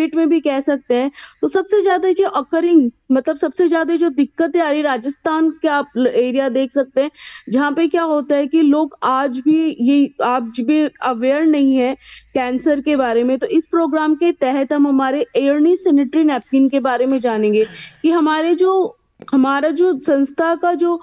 State में भी कह सकते हैं। तो सबसे ज्यादा जो अकरिंग मतलब सबसे ज्यादा जो दिक्कतें आ रही, राजस्थान के आप एरिया देख सकते हैं, जहाँ पे क्या होता है कि लोग आज भी अवेयर नहीं है कैंसर के बारे में। तो इस प्रोग्राम के तहत हम हमारे एयरनी सैनिटरी नैपकिन के बारे में जानेंगे कि हमारा जो संस्था का जो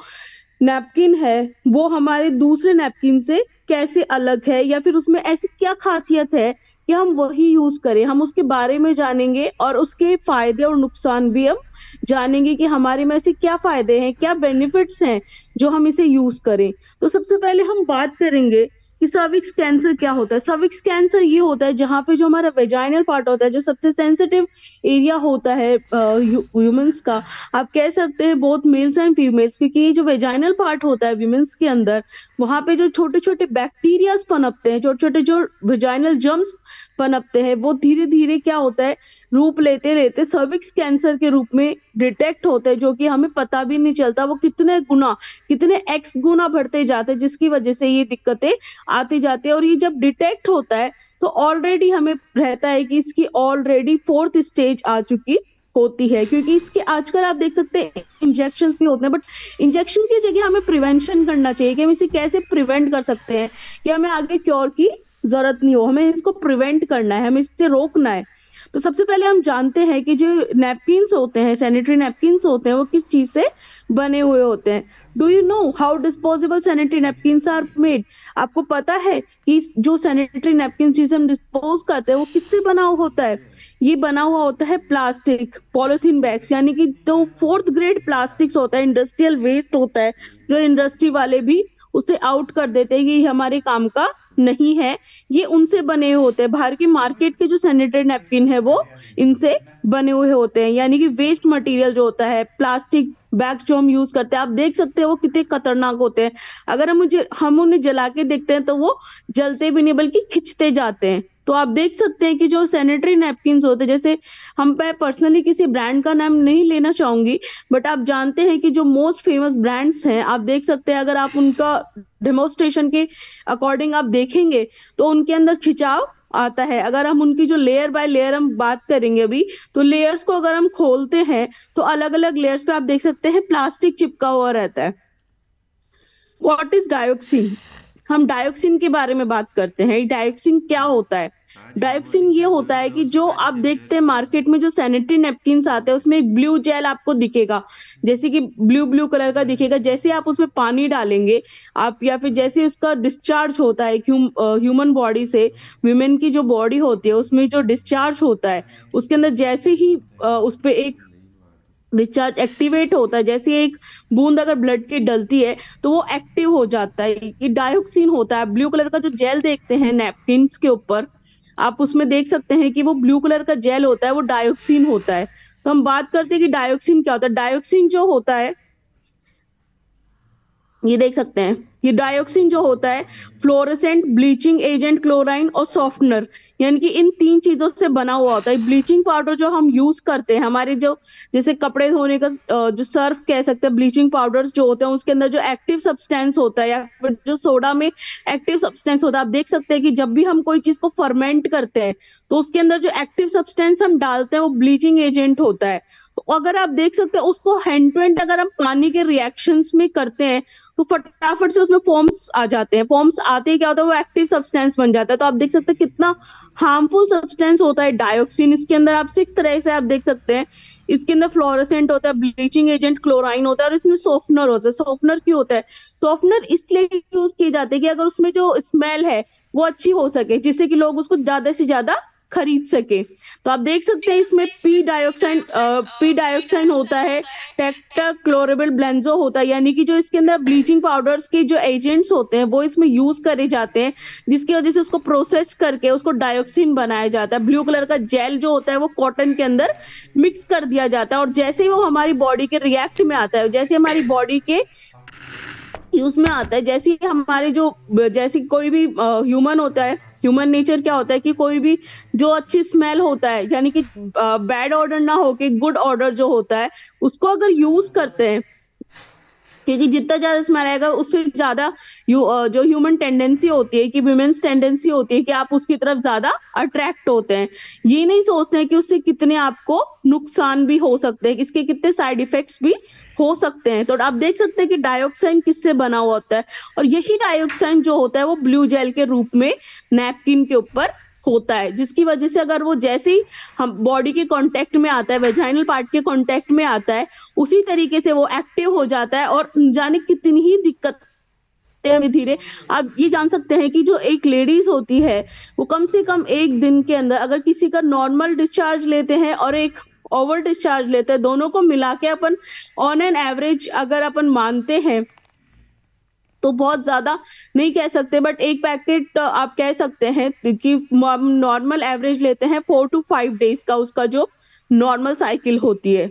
नैपकिन है वो हमारे दूसरे नैपकिन से कैसे अलग है, या फिर उसमें ऐसी क्या खासियत है कि हम वही यूज करें। हम उसके बारे में जानेंगे और उसके फायदे और नुकसान भी हम जानेंगे कि हमारे में ऐसे क्या फायदे हैं, क्या बेनिफिट्स हैं जो हम इसे यूज करें। तो सबसे पहले हम बात करेंगे कि सर्विक्स कैंसर क्या होता है। सर्विक्स कैंसर ये होता है जहाँ पे जो हमारा वेजाइनल पार्ट होता है, जो सबसे सेंसिटिव एरिया होता है ह्यूमंस का, आप कह सकते हैं बोथ मेल्स एंड फीमेल्स, क्योंकि ये जो वेजाइनल पार्ट होता है विमेंस के अंदर, वहां पे जो छोटे छोटे बैक्टीरियाज पनपते हैं, छोटे छोटे जो वेजाइनल जर्म्स पनपते हैं, वो धीरे धीरे क्या होता है, रूप लेते लेते सर्विक्स कैंसर के रूप में डिटेक्ट होते हैं, जो कि हमें पता भी नहीं चलता वो कितने एक्स गुना बढ़ते जाते हैं, जिसकी वजह से ये दिक्कतें आती जाती है। और ये जब डिटेक्ट होता है तो ऑलरेडी हमें रहता है कि इसकी ऑलरेडी फोर्थ स्टेज आ चुकी होती है, क्योंकि इसके आजकल आप देख सकते हैं इंजेक्शन भी होते हैं, बट इंजेक्शन की जगह हमें प्रिवेंशन करना चाहिए कि हम इसे कैसे प्रिवेंट कर सकते हैं कि हमें आगे क्योर की जरूरत नहीं हो, हमें इसको प्रिवेंट करना है, हमें इससे रोकना है। तो सबसे पहले हम जानते हैं कि जो नैपकिन्स होते हैं, सैनिटरी नैपकिन्स होते हैं, वो किस चीज से बने हुए होते हैं। Do you know how disposable sanitary napkins are made? आपको पता है कि जो सैनिटरी नैपकिन जिसे हम डिस्पोज करते हैं वो किससे बना हुआ होता है? ये बना हुआ होता है प्लास्टिक पॉलिथीन बैग्स, यानी कि जो फोर्थ ग्रेड प्लास्टिक्स होता है, इंडस्ट्रियल वेस्ट होता है, जो इंडस्ट्री वाले भी उसे आउट कर देते हैं कि ये हमारे काम का नहीं है, ये उनसे बने हुए होते हैं। बाहर की मार्केट के जो सैनिटरी नैपकिन है वो इनसे बने हुए होते हैं, यानी कि वेस्ट मटेरियल जो होता है, प्लास्टिक बैग जो हम यूज करते हैं, आप देख सकते हैं वो कितने खतरनाक होते हैं। अगर हम उन्हें जला के देखते हैं तो वो जलते भी नहीं बल्कि खिंचते जाते हैं। तो आप देख सकते हैं कि जो सैनिटरी नैपकिन्स होते हैं, जैसे मैं पर्सनली किसी ब्रांड का नाम नहीं लेना चाहूंगी, बट आप जानते हैं कि जो मोस्ट फेमस ब्रांड्स हैं, आप देख सकते हैं, अगर आप उनका डेमोस्ट्रेशन के अकॉर्डिंग आप देखेंगे तो उनके अंदर खिंचाव आता है। अगर हम उनकी जो लेयर बाय लेयर हम बात करेंगे अभी, तो लेयर्स को अगर हम खोलते हैं तो अलग अलग लेयर्स पे आप देख सकते हैं प्लास्टिक चिपका हुआ रहता है। What is dioxin? हम डायोक्सिन के बारे में बात करते हैं। डायोक्सिन क्या होता है? डायोक्सिन ये होता है कि जो आप देखते हैं मार्केट में जो सैनिटरी नैपकिन्स आते हैं उसमें एक ब्लू जेल आपको दिखेगा, जैसे कि ब्लू ब्लू कलर का दिखेगा। जैसे आप उसमें पानी डालेंगे आप, या फिर जैसे उसका डिस्चार्ज होता है ह्यूमन बॉडी से, विमेन की जो बॉडी होती है उसमें जो डिस्चार्ज होता है, उसके अंदर जैसे ही उस पे एक डिस्चार्ज एक्टिवेट होता है, जैसे एक बूंद अगर ब्लड की डलती है तो वो एक्टिव हो जाता है, ये डायोक्सिन होता है। ब्लू कलर का जो जेल देखते हैं नैपकिन के ऊपर, आप उसमें देख सकते हैं कि वो ब्लू कलर का जेल होता है, वो डायोक्सिन होता है। तो हम बात करते हैं कि डायोक्सिन क्या होता है। डायोक्सिन जो होता है, ये देख सकते हैं, ये डायोक्सिन जो होता है फ्लोरेसेंट, ब्लीचिंग एजेंट, क्लोराइन और सॉफ्टनर, यानी कि इन तीन चीजों से बना हुआ होता है। ब्लीचिंग पाउडर जो हम यूज करते हैं, हमारे जो जैसे कपड़े धोने का जो सर्फ कह सकते हैं, ब्लीचिंग पाउडर्स जो होते हैं उसके अंदर जो एक्टिव सब्सटेंस होता है, या फिर जो सोडा में एक्टिव सब्सटेंस होता है, आप देख सकते हैं कि जब भी हम कोई चीज को फर्मेंट करते हैं तो उसके अंदर जो एक्टिव सब्सटेंस हम डालते हैं वो ब्लीचिंग एजेंट होता है। तो अगर आप देख सकते हैं उसको हैंड टू हैंड अगर हम पानी के रिएक्शंस में करते हैं तो फटाफट से उसमें फॉर्म्स आ जाते हैं। फॉर्म्स आते ही क्या होता है, वो एक्टिव सब्सटेंस बन जाता है। तो आप देख सकते हैं कितना हार्मफुल सब्सटेंस होता है डायोक्सिन। इसके अंदर आप 6 तरह से आप देख सकते हैं, इसके अंदर फ्लोरेसेंट होता है, ब्लीचिंग एजेंट, क्लोराइन होता है, और इसमें सॉफ्टनर होता है। सॉफ्टनर क्यों होता है? सॉफ्टनर इसलिए यूज किए जाते हैं कि अगर उसमें जो स्मेल है वो अच्छी हो सके, जिससे कि लोग उसको ज्यादा से ज्यादा खरीद सके। तो आप देख सकते हैं इसमें पी डायोक्साइन होता है, टेट्रा क्लोरेबल ब्लेंजो होता है, यानी कि जो इसके अंदर ब्लीचिंग पाउडर्स के जो एजेंट्स होते हैं वो इसमें यूज करे जाते हैं, जिसकी वजह से उसको प्रोसेस करके उसको डायोक्सिन बनाया जाता है। ब्लू कलर का जेल जो होता है वो कॉटन के अंदर मिक्स कर दिया जाता है, और जैसे ही वो हमारी बॉडी के रिएक्ट में आता है, जैसे हमारी बॉडी के यूज में आता है, जैसे ही हमारे जो जैसे कोई भी ह्यूमन होता है, ह्यूमन नेचर क्या होता है कि कोई भी जो अच्छी स्मेल होता है, यानी कि बैड ऑर्डर ना होके गुड ऑर्डर जो होता है, उसको अगर यूज करते हैं क्योंकि जितना ज्यादा स्मेल आएगा उससे ज्यादा जो ह्यूमन टेंडेंसी होती है कि वुमेन्स टेंडेंसी होती है कि आप उसकी तरफ ज्यादा अट्रैक्ट होते हैं। ये नहीं सोचते हैं कि उससे कितने आपको नुकसान भी हो सकते हैं, इसके कितने साइड इफेक्ट्स भी हो सकते हैं। तो आप देख सकते हैं कि डायोक्साइन किससे बना हुआ होता है, और यही डायोक्साइन जो होता है वो ब्लू जेल के रूप में नैपकिन के ऊपर होता है, जिसकी वजह से अगर वो जैसे ही हम बॉडी के कांटेक्ट में आता है, वेजाइनल पार्ट के कांटेक्ट में आता है, उसी तरीके से वो एक्टिव हो जाता है और जाने कितनी ही दिक्कत धीरे धीरे आप ये जान सकते हैं कि जो एक लेडीज होती है वो कम से कम एक दिन के अंदर अगर किसी का नॉर्मल डिस्चार्ज लेते हैं और एक ओवर डिस्चार्ज लेते हैं, दोनों को मिला के अपन ऑन एन एवरेज अगर अपन मानते हैं तो बहुत ज्यादा नहीं कह सकते, बट एक पैकेट आप कह सकते हैं कि नॉर्मल एवरेज लेते हैं 4 to 5 डेज का, उसका जो नॉर्मल साइकिल होती है।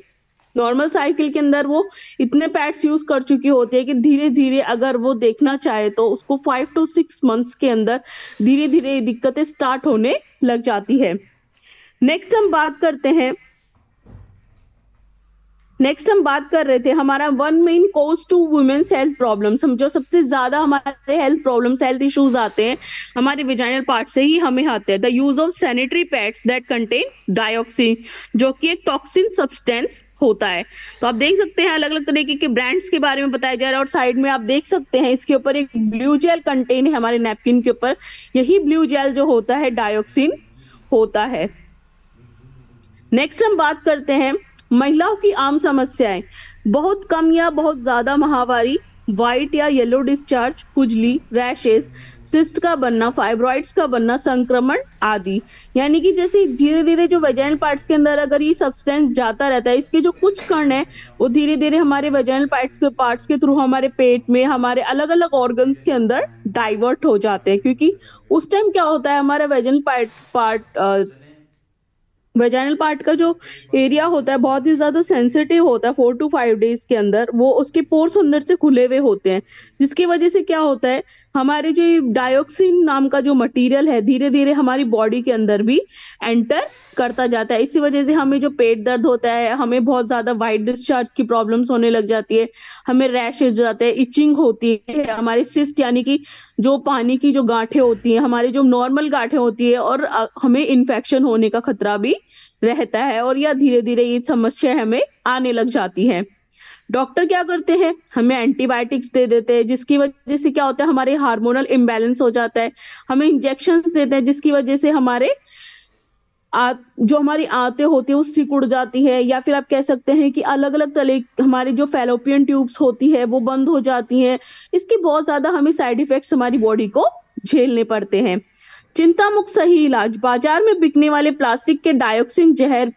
नॉर्मल साइकिल के अंदर वो इतने पैड्स यूज कर चुकी होती है कि धीरे धीरे अगर वो देखना चाहे तो उसको 5 to 6 मंथ्स के अंदर धीरे धीरे दिक्कतें स्टार्ट होने लग जाती है। नेक्स्ट हम बात करते हैं, नेक्स्ट हम बात कर रहे थे हमारा one main cause to women's health problems. हम जो सबसे ज्यादा हमारे हेल्थ प्रॉब्लम्स हेल्थ इश्यूज आते हैं हमारे विजाइनल पार्ट से ही हमें आते हैं। The use of sanitary pads that contain dioxin, जो कि एक टॉक्सिन सब्सटेंस होता है। तो आप देख सकते हैं अलग अलग तरीके के ब्रांड्स के बारे में बताया जा रहा है, और साइड में आप देख सकते हैं इसके ऊपर एक ब्लू जेल कंटेन है हमारे नैपकिन के ऊपर। यही ब्लू जेल जो होता है डायोक्सिन होता है। नेक्स्ट हम बात करते हैं महिलाओं की आम समस्याएं। बहुत कम या बहुत ज्यादा माहवारी, व्हाइट या येलो डिस्चार्ज, खुजली, रैशेस, सिस्ट का बनना, फाइब्रॉइड्स का बनना, संक्रमण आदि। यानी कि जैसे धीरे धीरे जो वेजाइनल पार्ट्स के अंदर अगर ये सब्सटेंस जाता रहता है, इसके जो कुछ कण है वो धीरे धीरे हमारे वेजाइनल पार्ट्स के थ्रू हमारे पेट में हमारे अलग अलग ऑर्गन्स के अंदर डाइवर्ट हो जाते हैं। क्योंकि उस टाइम क्या होता है हमारा वेजाइनल पार्ट वेजाइनल पार्ट का जो एरिया होता है बहुत ही ज्यादा सेंसिटिव होता है। 4 to 5 डेज के अंदर वो उसके पोर्स अंदर से खुले हुए होते हैं, जिसकी वजह से क्या होता है हमारे जो डायोक्सिन नाम का जो मटेरियल है धीरे धीरे हमारी बॉडी के अंदर भी एंटर करता जाता है। इसी वजह से हमें जो पेट दर्द होता है, हमें बहुत ज्यादा वाइट डिस्चार्ज की प्रॉब्लम्स होने लग जाती है, हमें रैश हो जाते हैं, इचिंग होती है, हमारे सिस्ट यानी कि जो पानी की जो गांठें होती हैं हमारे जो नॉर्मल गांठें होती है, और हमें इन्फेक्शन होने का खतरा भी रहता है, और या धीरे धीरे ये समस्या हमें आने लग जाती है। डॉक्टर क्या करते हैं हमें एंटीबायोटिक्स दे देते हैं, जिसकी वजह से क्या होता है हमारे हार्मोनल इम्बैलेंस हो जाता है। हमें इंजेक्शंस देते हैं जिसकी वजह से हमारे जो हमारी आंतें होती है वो सिकुड़ जाती है, या फिर आप कह सकते हैं कि अलग अलग तरह हमारी जो फेलोपियन ट्यूब्स होती है वो बंद हो जाती हैं। इसके बहुत ज्यादा हमें साइड इफेक्ट्स हमारी बॉडी को झेलने पड़ते हैं। चिंता मुक्त सही इलाज, बाजार में बिकने वाले प्लास्टिक के डायोक्सिन जहर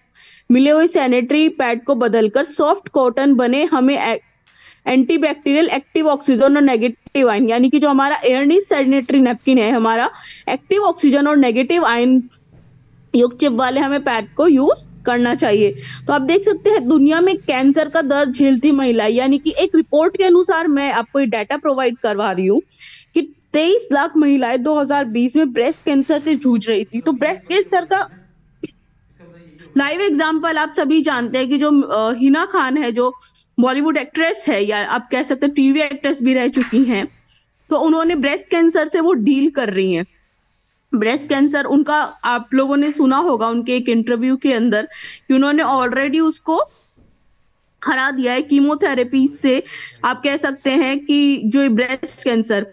मिले हुए सैनिटरी पैड को बदलकर सॉफ्ट कॉटन बने हमें एंटीबैक्टीरियल, एक्टिव ऑक्सीजन और नेगेटिव आयन, यानी कि जो हमारा एयरनीज सैनिटरी नैपकिन है हमारा एक्टिव ऑक्सीजन और नेगेटिव आयन युक्त चिप वाले हमें पैड को यूज करना चाहिए। तो आप देख सकते हैं दुनिया में कैंसर का दर्द झेलती महिला, यानी कि एक रिपोर्ट के अनुसार मैं आपको ये डाटा प्रोवाइड करवा रही हूँ कि 23 लाख महिलाएं 2020 में ब्रेस्ट कैंसर से जूझ रही थी। तो ब्रेस्ट कैंसर का लाइव एग्जाम्पल आप सभी जानते हैं कि जो हिना खान है, जो बॉलीवुड एक्ट्रेस है, या आप कह सकते हैं टीवी एक्ट्रेस भी रह चुकी हैं, तो उन्होंने ब्रेस्ट कैंसर से वो डील कर रही हैं। ब्रेस्ट कैंसर उनका आप लोगों ने सुना होगा उनके एक इंटरव्यू के अंदर कि उन्होंने ऑलरेडी उसको हरा दिया है कीमोथेरेपी से। आप कह सकते हैं कि जो ब्रेस्ट कैंसर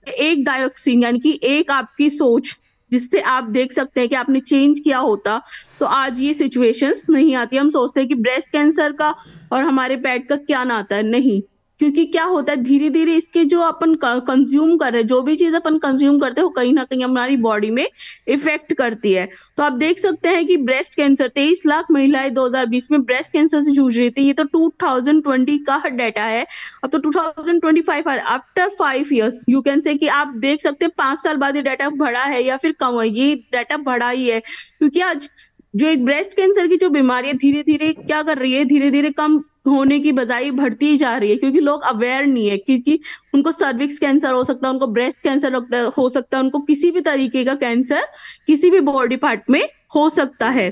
एक डायोक्सिन यानी कि एक आपकी सोच जिससे आप देख सकते हैं कि आपने चेंज किया होता तो आज ये सिचुएशंस नहीं आती। हम सोचते हैं कि ब्रेस्ट कैंसर का और हमारे पेट का क्या नाता है, नहीं, क्योंकि क्या होता है धीरे धीरे इसके जो अपन कंज्यूम कर रहे हैं, जो भी चीज अपन कंज्यूम करते हैं वो कहीं ना कहीं हमारी बॉडी में इफेक्ट करती है। तो आप देख सकते हैं कि ब्रेस्ट कैंसर 23 लाख महिलाएं 2020 में ब्रेस्ट कैंसर से जूझ रही थी। ये तो 2020 का डाटा है, अब तो 2025 है। After 5 years you can say कि आप देख सकते हैं 5 साल बाद ये डाटा बढ़ा है या फिर कम है, ये डाटा बढ़ा ही है। क्योंकि आज जो एक ब्रेस्ट कैंसर की जो बीमारी है धीरे धीरे क्या कर रही है, धीरे धीरे कम होने की बजाय बढ़ती ही जा रही है, क्योंकि लोग अवेयर नहीं है। क्योंकि उनको सर्विक्स कैंसर हो सकता है, उनको ब्रेस्ट कैंसर हो सकता है, उनको किसी भी तरीके का कैंसर किसी भी बॉडी पार्ट में हो सकता है।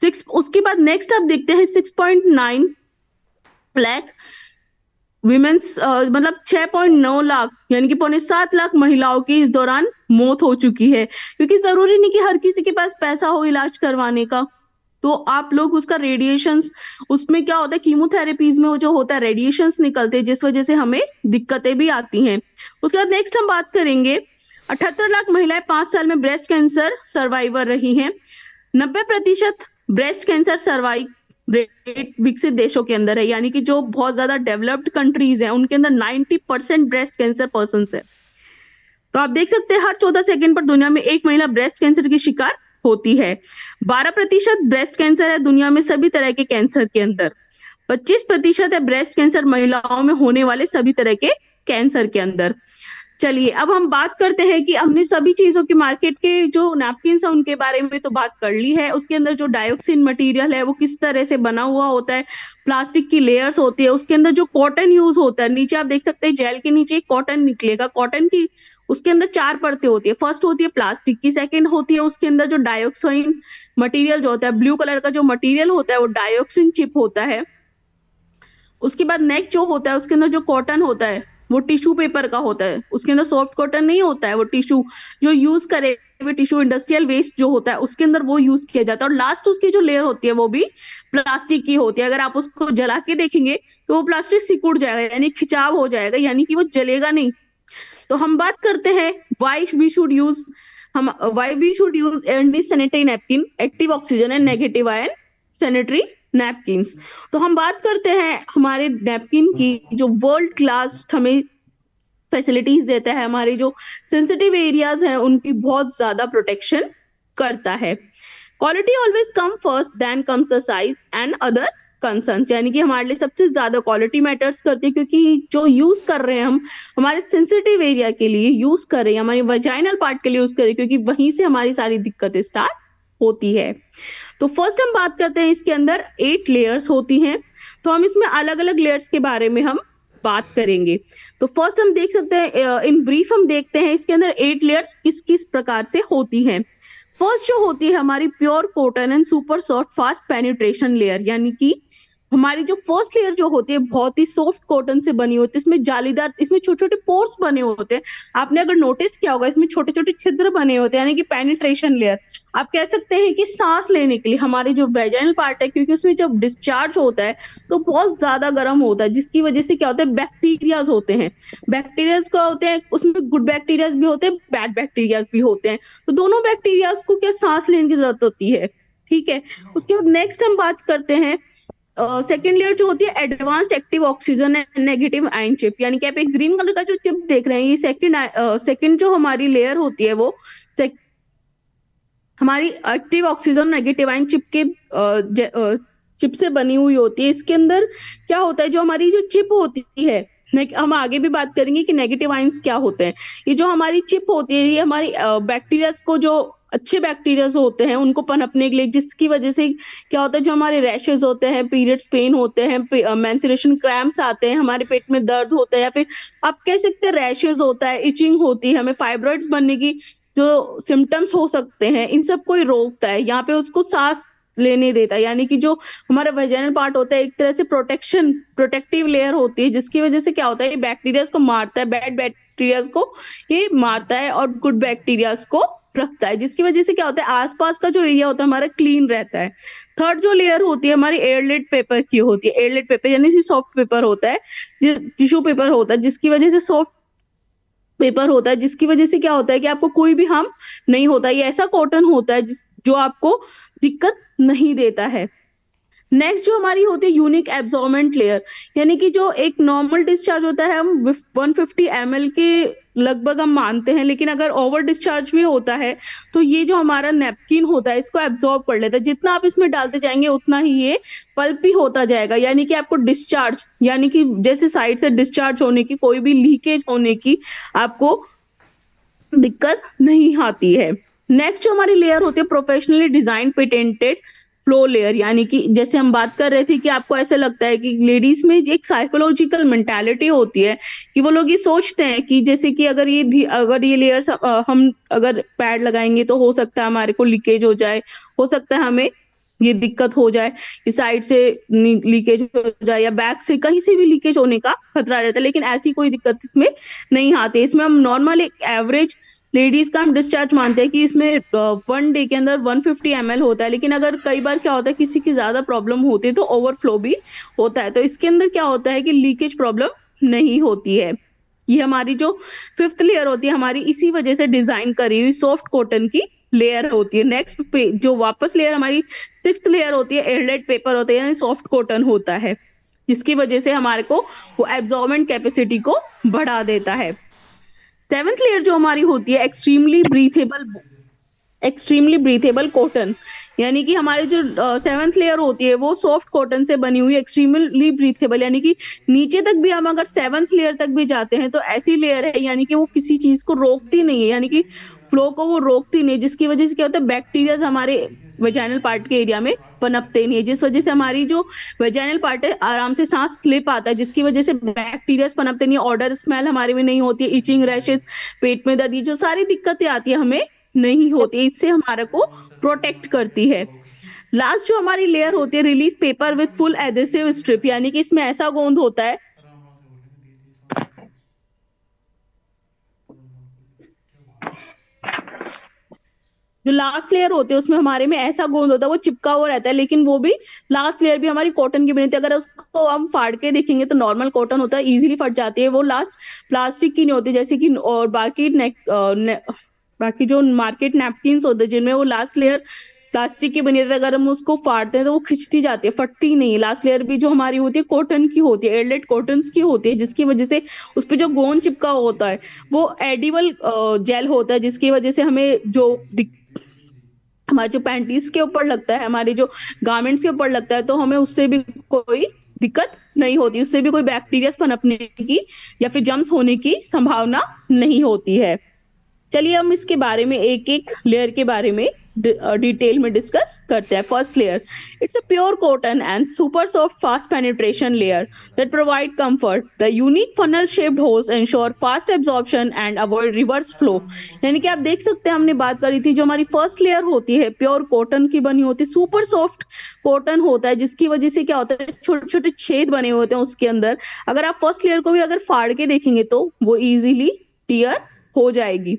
उसके बाद नेक्स्ट आप देखते हैं 6.9 लाख विमेन्स मतलब 6.9 लाख यानी कि 6.7 लाख महिलाओं की इस दौरान मौत हो चुकी है, क्योंकि जरूरी नहीं कि हर किसी के पास पैसा हो इलाज करवाने का। तो आप लोग उसका रेडिएशंस, उसमें क्या होता है कीमोथेरेपीज में वो जो होता है रेडिएशंस निकलते हैं, जिस वजह से हमें दिक्कतें भी आती हैं। उसके बाद नेक्स्ट हम बात करेंगे, 78 लाख महिलाएं 5 साल में ब्रेस्ट कैंसर सर्वाइवर रही हैं। 90% ब्रेस्ट कैंसर सर्वाइव रेट विकसित देशों के अंदर है, यानी कि जो बहुत ज्यादा डेवलप्ड कंट्रीज हैं उनके अंदर 90% ब्रेस्ट कैंसर पर्सन है। तो आप देख सकते हैं हर 14 सेकंड पर दुनिया में एक महिला ब्रेस्ट कैंसर की शिकार होती है। 12% ब्रेस्ट कैंसर है दुनिया में सभी तरह के कैंसर के अंदर। 25% है ब्रेस्ट कैंसर महिलाओं में होने वाले सभी तरह के कैंसर के अंदर। चलिए अब हम बात करते हैं कि हमने सभी चीजों की मार्केट के जो नैपकिन है उनके बारे में तो बात कर ली है। उसके अंदर जो डायोक्सिन मटेरियल है वो किस तरह से बना हुआ होता है, प्लास्टिक की लेयर्स होती है, उसके अंदर जो कॉटन यूज होता है, नीचे आप देख सकते हैं जेल के नीचे एक कॉटन निकलेगा, कॉटन की उसके अंदर 4 परतें होती है। फर्स्ट होती है प्लास्टिक की, सेकंड होती है उसके अंदर जो डायोक्साइन मटेरियल जो होता है, ब्लू कलर का जो मटेरियल होता है वो डायोक्सिन चिप होता है। उसके बाद नेक्स्ट जो होता है उसके अंदर जो कॉटन होता है वो टिश्यू पेपर का होता है, उसके अंदर सॉफ्ट कॉटन नहीं होता है, वो टिश्यू जो यूज करे हुए टिश्यू इंडस्ट्रियल वेस्ट जो होता है उसके अंदर वो यूज किया जाता है। और लास्ट उसकी जो लेयर होती है वो भी प्लास्टिक की होती है। अगर आप उसको जला के देखेंगे तो वो प्लास्टिक सिकुड़ जाएगा, यानी खिंचाव हो जाएगा, यानी कि वो जलेगा नहीं। तो हम बात करते हैं why we should use anti sanitary napkin, active oxygen and negative ion sanitary napkins. तो हम बात करते हैं हमारे नैपकिन की, जो वर्ल्ड क्लास हमें फैसिलिटीज देता है, हमारे जो सेंसिटिव एरियाज हैं उनकी बहुत ज्यादा प्रोटेक्शन करता है। Quality always come first, then comes the size and other concerns, यानी कि हमारे लिए सबसे ज्यादा क्वालिटी मैटर्स करती है, क्योंकि जो यूज कर रहे हैं हम हमारे सेंसिटिव एरिया के लिए यूज कर रहे हैं, हमारे वजाइनल पार्ट के लिए यूज कर रहे हैं, क्योंकि वहीं से हमारी सारी दिक्कतें स्टार्ट होती है। तो फर्स्ट हम बात करते हैं, इसके अंदर 8 लेयर्स होती हैं। तो हम इसमें अलग अलग लेयर्स के बारे में हम बात करेंगे। तो फर्स्ट हम देख सकते हैं, इन ब्रीफ हम देखते हैं इसके अंदर 8 लेयर्स किस किस प्रकार से होती हैं। फर्स्ट जो होती है हमारी pure cotton and super soft fast penetration layer, यानी कि हमारी जो फर्स्ट लेयर जो होती है बहुत ही सॉफ्ट कॉटन से बनी होती है, इसमें जालीदार, इसमें छोटे छोटे पोर्स बने होते हैं। आपने अगर नोटिस किया होगा इसमें छोटे छोटे छिद्र बने होते हैं, यानी कि पेनिट्रेशन लेयर। आप कह सकते हैं कि सांस लेने के लिए हमारे जो वेजाइनल पार्ट है, क्योंकि उसमें जब डिस्चार्ज होता है तो बहुत ज्यादा गर्म होता है, जिसकी वजह से क्या होता है बैक्टीरियाज होते हैं। बैक्टीरियाज क्या होते हैं, उसमें गुड बैक्टीरियाज भी होते हैं, बैड बैक्टीरियाज भी होते हैं। तो दोनों बैक्टीरियाज को क्या सांस लेने की जरूरत होती है, ठीक है। उसके बाद नेक्स्ट हम बात करते हैं, सेकेंड लेयर जो होती है advanced active oxygen and negative ion chip, यानी कि आप एक ग्रीन कलर का जो चिप देख रहे हैं ये सेकेंड जो हमारी लेयर होती है वो हमारी active oxygen negative ion chip के चिप से बनी हुई होती है। इसके अंदर क्या होता है, जो हमारी जो चिप होती है, हम आगे भी बात करेंगे कि नेगेटिव आयंस क्या होते हैं। ये जो हमारी चिप होती है ये हमारी बैक्टीरिया को, जो अच्छे बैक्टीरिया होते हैं उनको पनपने के लिए, जिसकी वजह से क्या होता है जो हमारे रैशेज होते हैं, पीरियड्स पेन होते हैं, मेंस्ट्रुएशन क्रैम्प्स आते हैं, हमारे पेट में दर्द होता है, या फिर आप कह सकते हैं रैशेज होता है, इचिंग होती है, हमें फाइब्रॉइड्स बनने की जो सिम्टम्स हो सकते हैं, इन सब को ही रोकता है। यहाँ पे उसको सांस लेने देता है, यानी कि जो हमारा वेजाइनल पार्ट होता है एक तरह से प्रोटेक्टिव लेयर होती है, जिसकी वजह से क्या होता है ये बैक्टीरिया को मारता है, बैड बैक्टीरिया को ये मारता है और गुड बैक्टीरिया को रखता है, जिसकी वजह से क्या होता है आसपास का जो एरिया होता है हमारा क्लीन रहता है। थर्ड जो लेयर होती है हमारी एयरलेट पेपर की होती है। एयरलेट पेपर यानी सॉफ्ट पेपर होता है, टिश्यू पेपर होता है, जिसकी वजह से सॉफ्ट पेपर होता है, जिसकी वजह से क्या होता है कि आपको कोई भी हार्म नहीं होता। ये ऐसा कॉटन होता है जो आपको दिक्कत नहीं देता है। नेक्स्ट जो हमारी होती है यूनिक एब्जॉर्बेंट लेयर, यानी कि जो एक नॉर्मल डिस्चार्ज होता है हम 150 ml के लगभग हम मानते हैं, लेकिन अगर ओवर डिस्चार्ज भी होता है तो ये जो हमारा नैपकिन होता है इसको एब्जॉर्ब कर लेता है। जितना आप इसमें डालते जाएंगे उतना ही ये पल्पी होता जाएगा, यानी कि आपको डिस्चार्ज, यानी कि जैसे साइड से डिस्चार्ज होने की, कोई भी लीकेज होने की आपको दिक्कत नहीं आती है। नेक्स्ट जो हमारी लेयर होती है professionally design patented flow layer, यानी कि जैसे हम बात कर रहे थे कि आपको ऐसे लगता है कि लेडीज में एक साइकोलॉजिकल मेंटालिटी होती है कि वो लोग ये सोचते हैं कि जैसे कि अगर ये लेयर्स हम अगर पैड लगाएंगे तो हो सकता है हमारे को लीकेज हो जाए, हो सकता है हमें ये दिक्कत हो जाए कि साइड से लीकेज हो जाए या बैक से कहीं से भी लीकेज होने का खतरा रहता है, लेकिन ऐसी कोई दिक्कत इसमें नहीं आती। इसमें हम नॉर्मल एक एवरेज लेडीज का हम डिस्चार्ज मानते हैं कि इसमें 1 डे के अंदर 150 ml होता है, लेकिन अगर कई बार क्या होता है किसी की ज्यादा प्रॉब्लम होती है तो ओवरफ्लो भी होता है। तो इसके अंदर क्या होता है कि लीकेज प्रॉब्लम नहीं होती है। ये हमारी जो 5th लेयर होती है हमारी इसी वजह से डिजाइन करी हुई सॉफ्ट कॉटन की लेयर होती है। नेक्स्ट पे जो वापस लेयर हमारी 6th लेयर होती है एयरलाइट पेपर होता है, यानी सॉफ्ट कॉटन होता है, जिसकी वजह से हमारे को वो एब्जॉर्बेंट कैपेसिटी को बढ़ा देता है। 7th लेयर जो हमारी होती है एक्सट्रीमली ब्रीथेबल कॉटन, यानी कि हमारी जो 7th लेयर होती है वो सॉफ्ट कॉटन से बनी हुई एक्सट्रीमली ब्रीथेबल, यानी कि नीचे तक भी हम अगर 7th लेयर तक भी जाते हैं तो ऐसी लेयर है यानी कि वो किसी चीज को रोकती नहीं है, यानी कि फ्लो को वो रोकती नहीं, जिसकी वजह से क्या होता है बैक्टीरिया हमारे वेजाइनल पार्ट के एरिया में पनपते नहीं है, जिस वजह से हमारी जो वेजाइनल पार्ट है आराम से सांस स्लिप आता है, जिसकी वजह से बैक्टीरिया पनपते नहीं, ऑर्डर स्मेल हमारे में नहीं होती है, इचिंग रैशेस, पेट में दर्द, ये जो सारी दिक्कतें आती है हमें नहीं होती, इससे हमारे को प्रोटेक्ट करती है। लास्ट जो हमारी लेयर होती है release paper with full adhesive strip, यानी कि इसमें ऐसा गोंद होता है, जो लास्ट लेयर होती है उसमें हमारे में ऐसा गोंद होता है वो चिपका हुआ रहता है, लेकिन वो भी लास्ट लेयर भी हमारी कॉटन की बनी होती है। अगर उसको हम फाड़ के देखेंगे तो नॉर्मल कॉटन होता है, इजीली फट जाती है, वो लास्ट प्लास्टिक की नहीं होती जैसे कि, और बाकी जो मार्केट नैपकिन होते हैं जिनमें वो लास्ट लेयर प्लास्टिक की बनी होती है, अगर हम उसको फाड़ते हैं तो वो खिंचती जाती है, फटती नहीं। लास्ट लेयर भी जो हमारी होती है कॉटन की होती है, एयरलाइट कॉटन की होती है, जिसकी वजह से उस पर जो गोंद चिपका होता है वो एडिबल जेल होता है, जिसकी वजह से हमें जो हमारे जो पैंटीज के ऊपर लगता है, हमारे जो गारमेंट्स के ऊपर लगता है, तो हमें उससे भी कोई दिक्कत नहीं होती, उससे भी कोई बैक्टीरिया पनपने की या फिर जम्स होने की संभावना नहीं होती है। चलिए हम इसके बारे में एक एक लेयर के बारे में डिटेल में डिस्कस करते हैं। First layer, it's a pure cotton and super soft fast penetration layer that provide comfort. The unique funnel shaped holes ensure fast absorption and avoid reverse flow. यानी कि आप देख सकते हैं हमने बात करी थी जो हमारी फर्स्ट लेयर होती है प्योर कॉटन की बनी होती है, सुपर सॉफ्ट कॉटन होता है, जिसकी वजह से क्या होता है छोटे छोटे छेद बने होते हैं उसके अंदर, अगर आप फर्स्ट लेयर को भी अगर फाड़ के देखेंगे तो वो इजीली टियर हो जाएगी।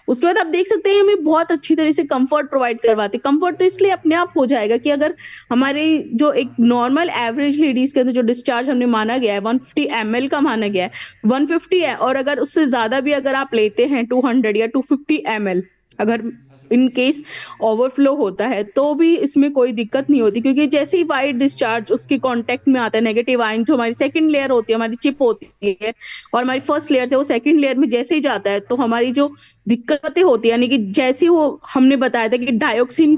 उसके बाद आप देख सकते हैं हमें बहुत अच्छी तरह से कंफर्ट प्रोवाइड करवाते हैं। कंफर्ट तो इसलिए अपने आप हो जाएगा कि अगर हमारे जो एक नॉर्मल एवरेज लेडीज के अंदर जो डिस्चार्ज हमने माना गया है 150 ml का माना गया है, 150 है, और अगर उससे ज्यादा भी अगर आप लेते हैं 200 या 250 ml, अगर इन केस ओवरफ्लो होता है तो भी इसमें कोई दिक्कत नहीं होती, क्योंकि जैसे ही वाइट डिस्चार्ज उसके कांटेक्ट में आता है नेगेटिव आयन, जो हमारी सेकंड लेयर होती है हमारी चिप होती है और हमारी फर्स्ट लेयर से वो सेकंड लेयर में जैसे ही जाता है तो हमारी जो दिक्कतें होती है, यानी कि जैसे वो हमने बताया था कि डायोक्सिन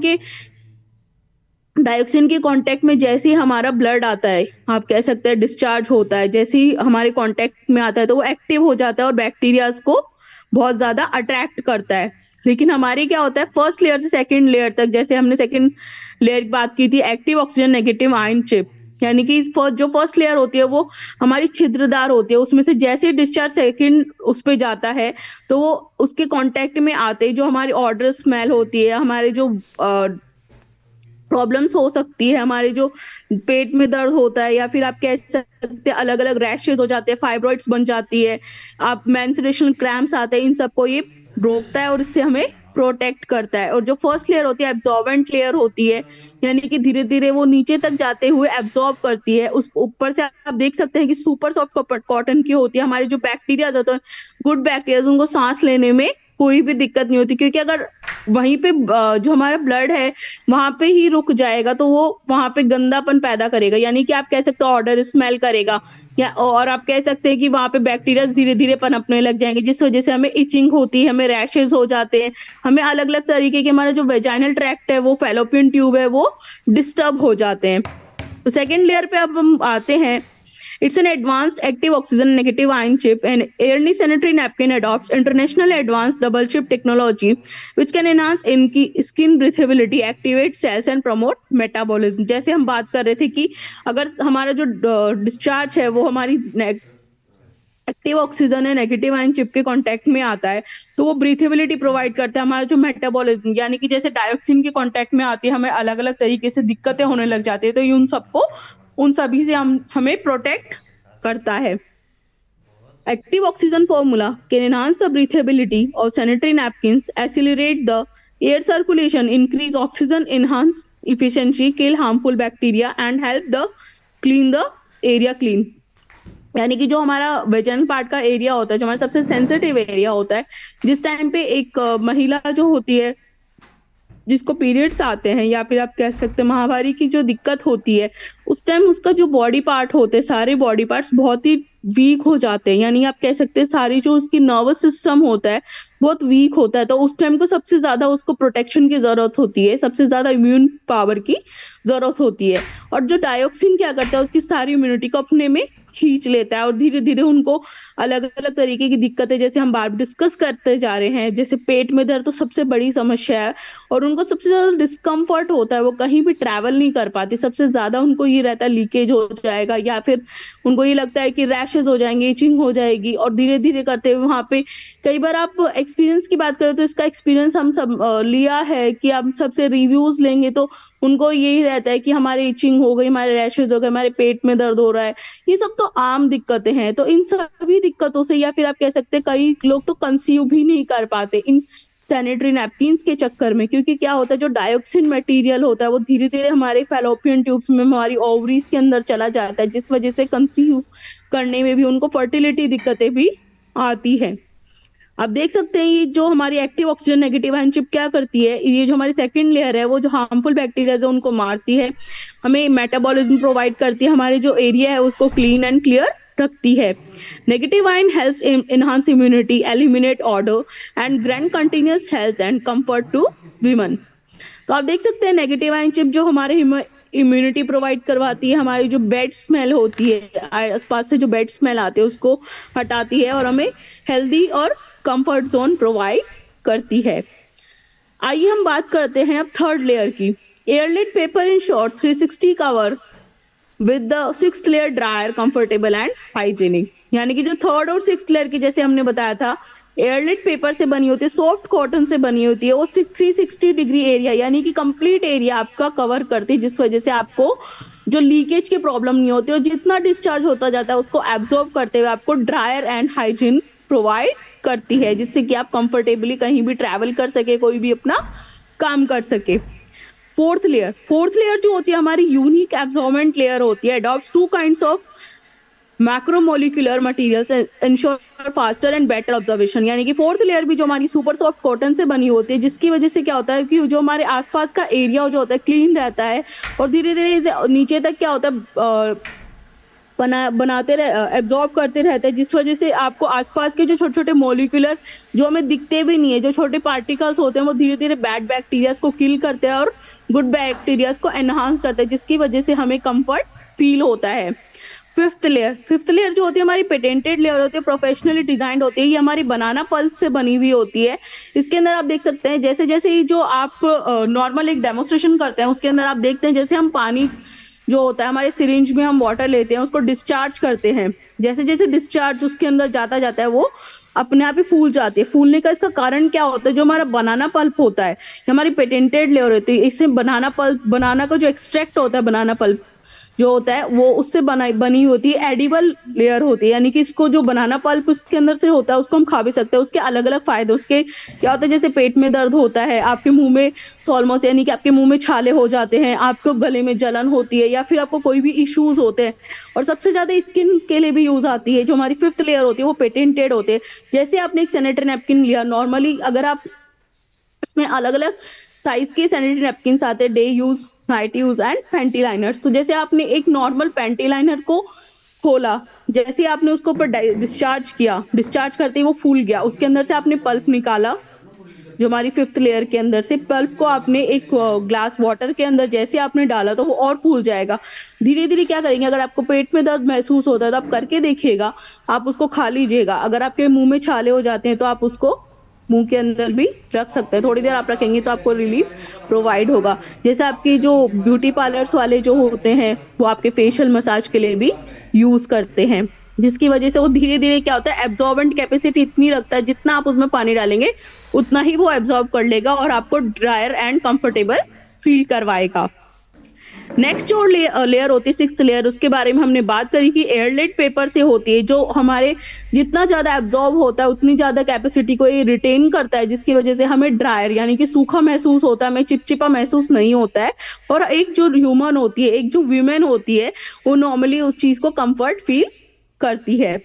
के कांटेक्ट में जैसे ही हमारा ब्लड आता है, आप कह सकते हैं डिस्चार्ज होता है, जैसे ही हमारे कांटेक्ट में आता है तो वो एक्टिव हो जाता है और बैक्टीरियाज को बहुत ज्यादा अट्रैक्ट करता है। लेकिन हमारी क्या होता है फर्स्ट लेयर से सेकंड लेयर तक, जैसे हमने सेकंड लेयर की बात की थी active oxygen negative ion chip, यानी कि जो फर्स्ट लेयर होती है वो हमारी छिद्रदार होती है, उसमें से जैसे डिस्चार्ज सेकंड उस पे जाता है तो वो उसके कांटेक्ट में आते ही जो हमारी ऑर्डर स्मेल होती है, हमारे जो प्रॉब्लम्स हो सकती है, हमारे जो पेट में दर्द होता है या फिर आप कह सकते हैं अलग अलग रैशेज हो जाते हैं, फाइब्रॉइड्स बन जाती है, आप मेंस्ट्रुएशन क्रैम्प्स आते हैं, इन सबको ये रोकता है और इससे हमें प्रोटेक्ट करता है। और जो फर्स्ट लेयर होती है एब्जॉर्बेंट लेयर होती है, यानी कि धीरे धीरे वो नीचे तक जाते हुए एब्जॉर्ब करती है। उस ऊपर से आप देख सकते हैं कि सुपर सॉफ्ट कॉटन की होती है, हमारे जो बैक्टीरिया होते हैं गुड बैक्टीरिया उनको सांस लेने में कोई भी दिक्कत नहीं होती, क्योंकि अगर वहीं पे जो हमारा ब्लड है वहां पे ही रुक जाएगा तो वो वहां पे गंदापन पैदा करेगा, यानी कि आप कह सकते हो ऑर्डर स्मेल करेगा, या और आप कह सकते हैं कि वहां पे बैक्टीरिया धीरे धीरे पनपने लग जाएंगे, जिस वजह से हमें इचिंग होती है, हमें रैशेज हो जाते हैं, हमें अलग अलग तरीके के हमारा जो वेजाइनल ट्रैक्ट है वो फैलोपियन ट्यूब है वो डिस्टर्ब हो जाते हैं। तो सेकेंड लेयर पे अब हम आते हैं। It's an advanced active oxygen negative ion chip, and Airly sanitary napkin adopts international advanced double chip technology, which can enhance इनकी skin breathability, activate cells and promote metabolism। जैसे हम बात कर रहे थे कि अगर हमारा जो डिस्चार्ज है वो हमारी एक्टिव ऑक्सीजन है नेगेटिव आयन चिप के कांटेक्ट में आता है तो वो ब्रीथेबिलिटी प्रोवाइड करता है। हमारा जो मेटाबॉलिज्म यानी कि जैसे डायोक्सिन के कांटेक्ट में आती है हमें अलग अलग तरीके से दिक्कतें होने लग जाती है, तो ये उन सभी से हमें प्रोटेक्ट करता है। Active oxygen formula can enhance the breathability of sanitary napkins, accelerate the air circulation, increase oxygen, enhance efficiency, kill harmful bacteria, and help the area clean. यानी कि जो हमारा वेजन पार्ट का एरिया होता है, जो हमारा सबसे सेंसिटिव एरिया होता है, जिस टाइम पे एक महिला जो होती है जिसको पीरियड्स आते हैं या फिर आप कह सकते हैं माहवारी की जो दिक्कत होती है, उस टाइम उसका जो बॉडी पार्ट होते हैं, सारे बॉडी पार्ट्स बहुत ही वीक हो जाते हैं। यानी आप कह सकते हैं सारी जो उसकी नर्वस सिस्टम होता है बहुत वीक होता है, तो उस टाइम को सबसे ज्यादा उसको प्रोटेक्शन की जरूरत होती है, सबसे ज्यादा इम्यून पावर की जरूरत होती है। और जो डायोक्सिन क्या करता है, उसकी सारी इम्यूनिटी को अपने में खींच लेता है और धीरे धीरे उनको अलग अलग तरीके की दिक्कतें, जैसे हम बार डिस्कस करते जा रहे हैं, जैसे पेट में दर्द तो सबसे बड़ी समस्या है और उनको सबसे ज्यादा डिस्कम्फर्ट होता है, वो कहीं भी ट्रैवल नहीं कर पाती। सबसे ज्यादा उनको ये रहता है लीकेज हो जाएगा या फिर उनको ये लगता है कि रैशेज हो जाएंगे, इचिंग हो जाएगी, और धीरे धीरे करते हुए वहां पे कई बार आप एक्सपीरियंस की बात करें तो इसका एक्सपीरियंस हम सब लिया है कि आप सबसे रिव्यूज लेंगे तो उनको यही रहता है कि हमारे इचिंग हो गई, हमारे रैशेज हो गए, हमारे पेट में दर्द हो रहा है। ये सब तो आम दिक्कतें हैं। तो इन सभी दिक्कतों से या फिर आप कह सकते हैं कई लोग तो कंसीव भी नहीं कर पाते इन सैनिटरी नैपकिन्स के चक्कर में, क्योंकि क्या होता है जो डायोक्सिन मटेरियल होता है वो धीरे धीरे हमारे फैलोपियन ट्यूब्स में, हमारी ओवरीज के अंदर चला जाता है, जिस वजह से कंसीव करने में भी उनको फर्टिलिटी दिक्कतें भी आती है। आप देख सकते हैं ये जो हमारी active oxygen negative ion chip क्या करती है, ये जो हमारी सेकंड लेयर है वो जो हार्मफुल बैक्टीरिया है उनको मारती है, हमें मेटाबॉलिज्म प्रोवाइड करती है, हमारे जो एरिया है उसको क्लीन एंड क्लियर रखती है। Negative ion helps enhance immunity, eliminate odour and grant continuous health and comfort to women. तो आप देख सकते हैं नेगेटिव आयन चिप जो हमारे इम्यूनिटी प्रोवाइड करवाती है, हमारी जो बेड स्मेल होती है, आसपास से जो बेड स्मेल आते हैं उसको हटाती है और हमें हेल्दी और कंफर्ट जोन प्रोवाइड करती है। आइए हम बात करते हैं अब थर्ड लेयर की। Airlaid paper in short 360 cover with the 6th layer dryer, comfortable and hygienic. यानी कि जो थर्ड और 6th लेयर की, जैसे हमने बताया था, एयरलेट पेपर से बनी होती है, सॉफ्ट कॉटन से बनी होती है, वो 360 डिग्री एरिया यानी कि कंप्लीट एरिया आपका कवर करती है, जिस वजह से आपको जो लीकेज की प्रॉब्लम नहीं होती और जितना डिस्चार्ज होता जाता है उसको एब्जॉर्ब करते हुए आपको ड्रायर एंड हाइजीन प्रोवाइड करती है, जिससे कि आप कंफर्टेबली कहीं भी ट्रैवल कर सके, कोई भी अपना काम कर सके। फोर्थ लेयर जो होती है हमारी यूनिक एब्जॉर्बेंट लेयर होती है, adopts 2 kinds of macromolecular materials ensure faster and better observation. यानी कि फोर्थ लेयर भी जो हमारी सुपर सॉफ्ट कॉटन से बनी होती है, जिसकी वजह से क्या होता है कि जो हमारे आसपास का एरिया जो होता है क्लीन रहता है और धीरे धीरे नीचे तक क्या होता है बनाते एब्जॉर्ब करते रहते हैं, जिस वजह से आपको आसपास के जो छोटे छोटे मॉलिक्यूलर जो हमें दिखते भी नहीं है, जो छोटे पार्टिकल्स होते हैं, वो धीरे धीरे बैड बैक्टीरियाज को किल करते हैं और गुड बैक्टीरियाज को एनहांस करते हैं, जिसकी वजह से हमें कंफर्ट फील होता है। फिफ्थ लेयर जो होती है हमारी पेटेंटेड लेयर होती है, प्रोफेशनली डिजाइंड होती है, ये हमारी बनाना पल्प से बनी हुई होती है। इसके अंदर आप देख सकते हैं जैसे जैसे जो आप नॉर्मल एक डेमोस्ट्रेशन करते हैं उसके अंदर आप देखते हैं जैसे हम पानी जो होता है हमारे सिरिंज में हम वाटर लेते हैं उसको डिस्चार्ज करते हैं, जैसे जैसे डिस्चार्ज उसके अंदर जाता जाता है वो अपने आप ही फूल जाती है। फूलने का इसका कारण क्या होता है, जो हमारा बनाना पल्प होता है, हमारी पेटेंटेड लेयर होती है, इससे बनाना का जो एक्सट्रैक्ट होता है, बनाना पल्प जो होता है वो उससे बनी होती है, एडिबल लेयर होती है। यानी कि इसको जो बनाना पल्प उसके अंदर से होता है उसको हम खा भी सकते हैं। उसके अलग अलग फायदे, उसके क्या होता है, जैसे पेट में दर्द होता है, आपके मुंह में सॉल्मोस यानी कि आपके मुंह में छाले हो जाते हैं, आपको गले में जलन होती है या फिर आपको कोई भी इश्यूज होते हैं, और सबसे ज्यादा स्किन के लिए भी यूज आती है। जो हमारी फिफ्थ लेयर होती है वो पेटेंटेड होते हैं। जैसे आपने एक सैनिटरी नैपकिन लिया, नॉर्मली अगर आप इसमें अलग अलग साइज के सैनिटरी नैपकिन आते हैं, day use, night use and panty liners. तो जैसे आपने एक नॉर्मल पैंटी लाइनर को खोला, जैसे आपने उसको ऊपर डिस्चार्ज किया, डिस्चार्ज करते ही वो फूल गया, उसके अंदर से आपने पल्प निकाला, जो हमारी फिफ्थ लेयर के अंदर से पल्प को आपने एक ग्लास वाटर के अंदर जैसे आपने डाला तो वो और फूल जाएगा। धीरे धीरे क्या करेंगे, अगर आपको पेट में दर्द महसूस होता है तो आप करके देखिएगा, आप उसको खा लीजिएगा। अगर आपके मुंह में छाले हो जाते हैं तो आप उसको मुंह के अंदर भी रख सकते हैं, थोड़ी देर आप रखेंगे तो आपको रिलीफ प्रोवाइड होगा। जैसे आपकी जो ब्यूटी पार्लर्स वाले जो होते हैं वो आपके फेशियल मसाज के लिए भी यूज करते हैं। जिसकी वजह से वो धीरे-धीरे क्या होता है, एब्सॉर्बेंट कैपेसिटी इतनी रखता है, जितना आप उसमें पानी डालेंगे, उतना ही वो एब्सॉर्ब कर लेगा और आपको ड्रायर एंड कंफर्टेबल फील करवाएगा। नेक्स्ट जो लेयर होती है, सिक्स्थ लेयर, उसके बारे में हमने बात करी कि एयरलेट पेपर से होती है, जो हमारे जितना ज्यादा एब्जॉर्ब होता है उतनी ज्यादा कैपेसिटी को ये रिटेन करता है, जिसकी वजह से हमें ड्रायर यानी कि सूखा महसूस होता है, हमें चिपचिपा महसूस नहीं होता है। और एक जो ह्यूमन होती है, एक जो वीमेन होती है, वो नॉर्मली उस चीज को कंफर्ट फील करती है।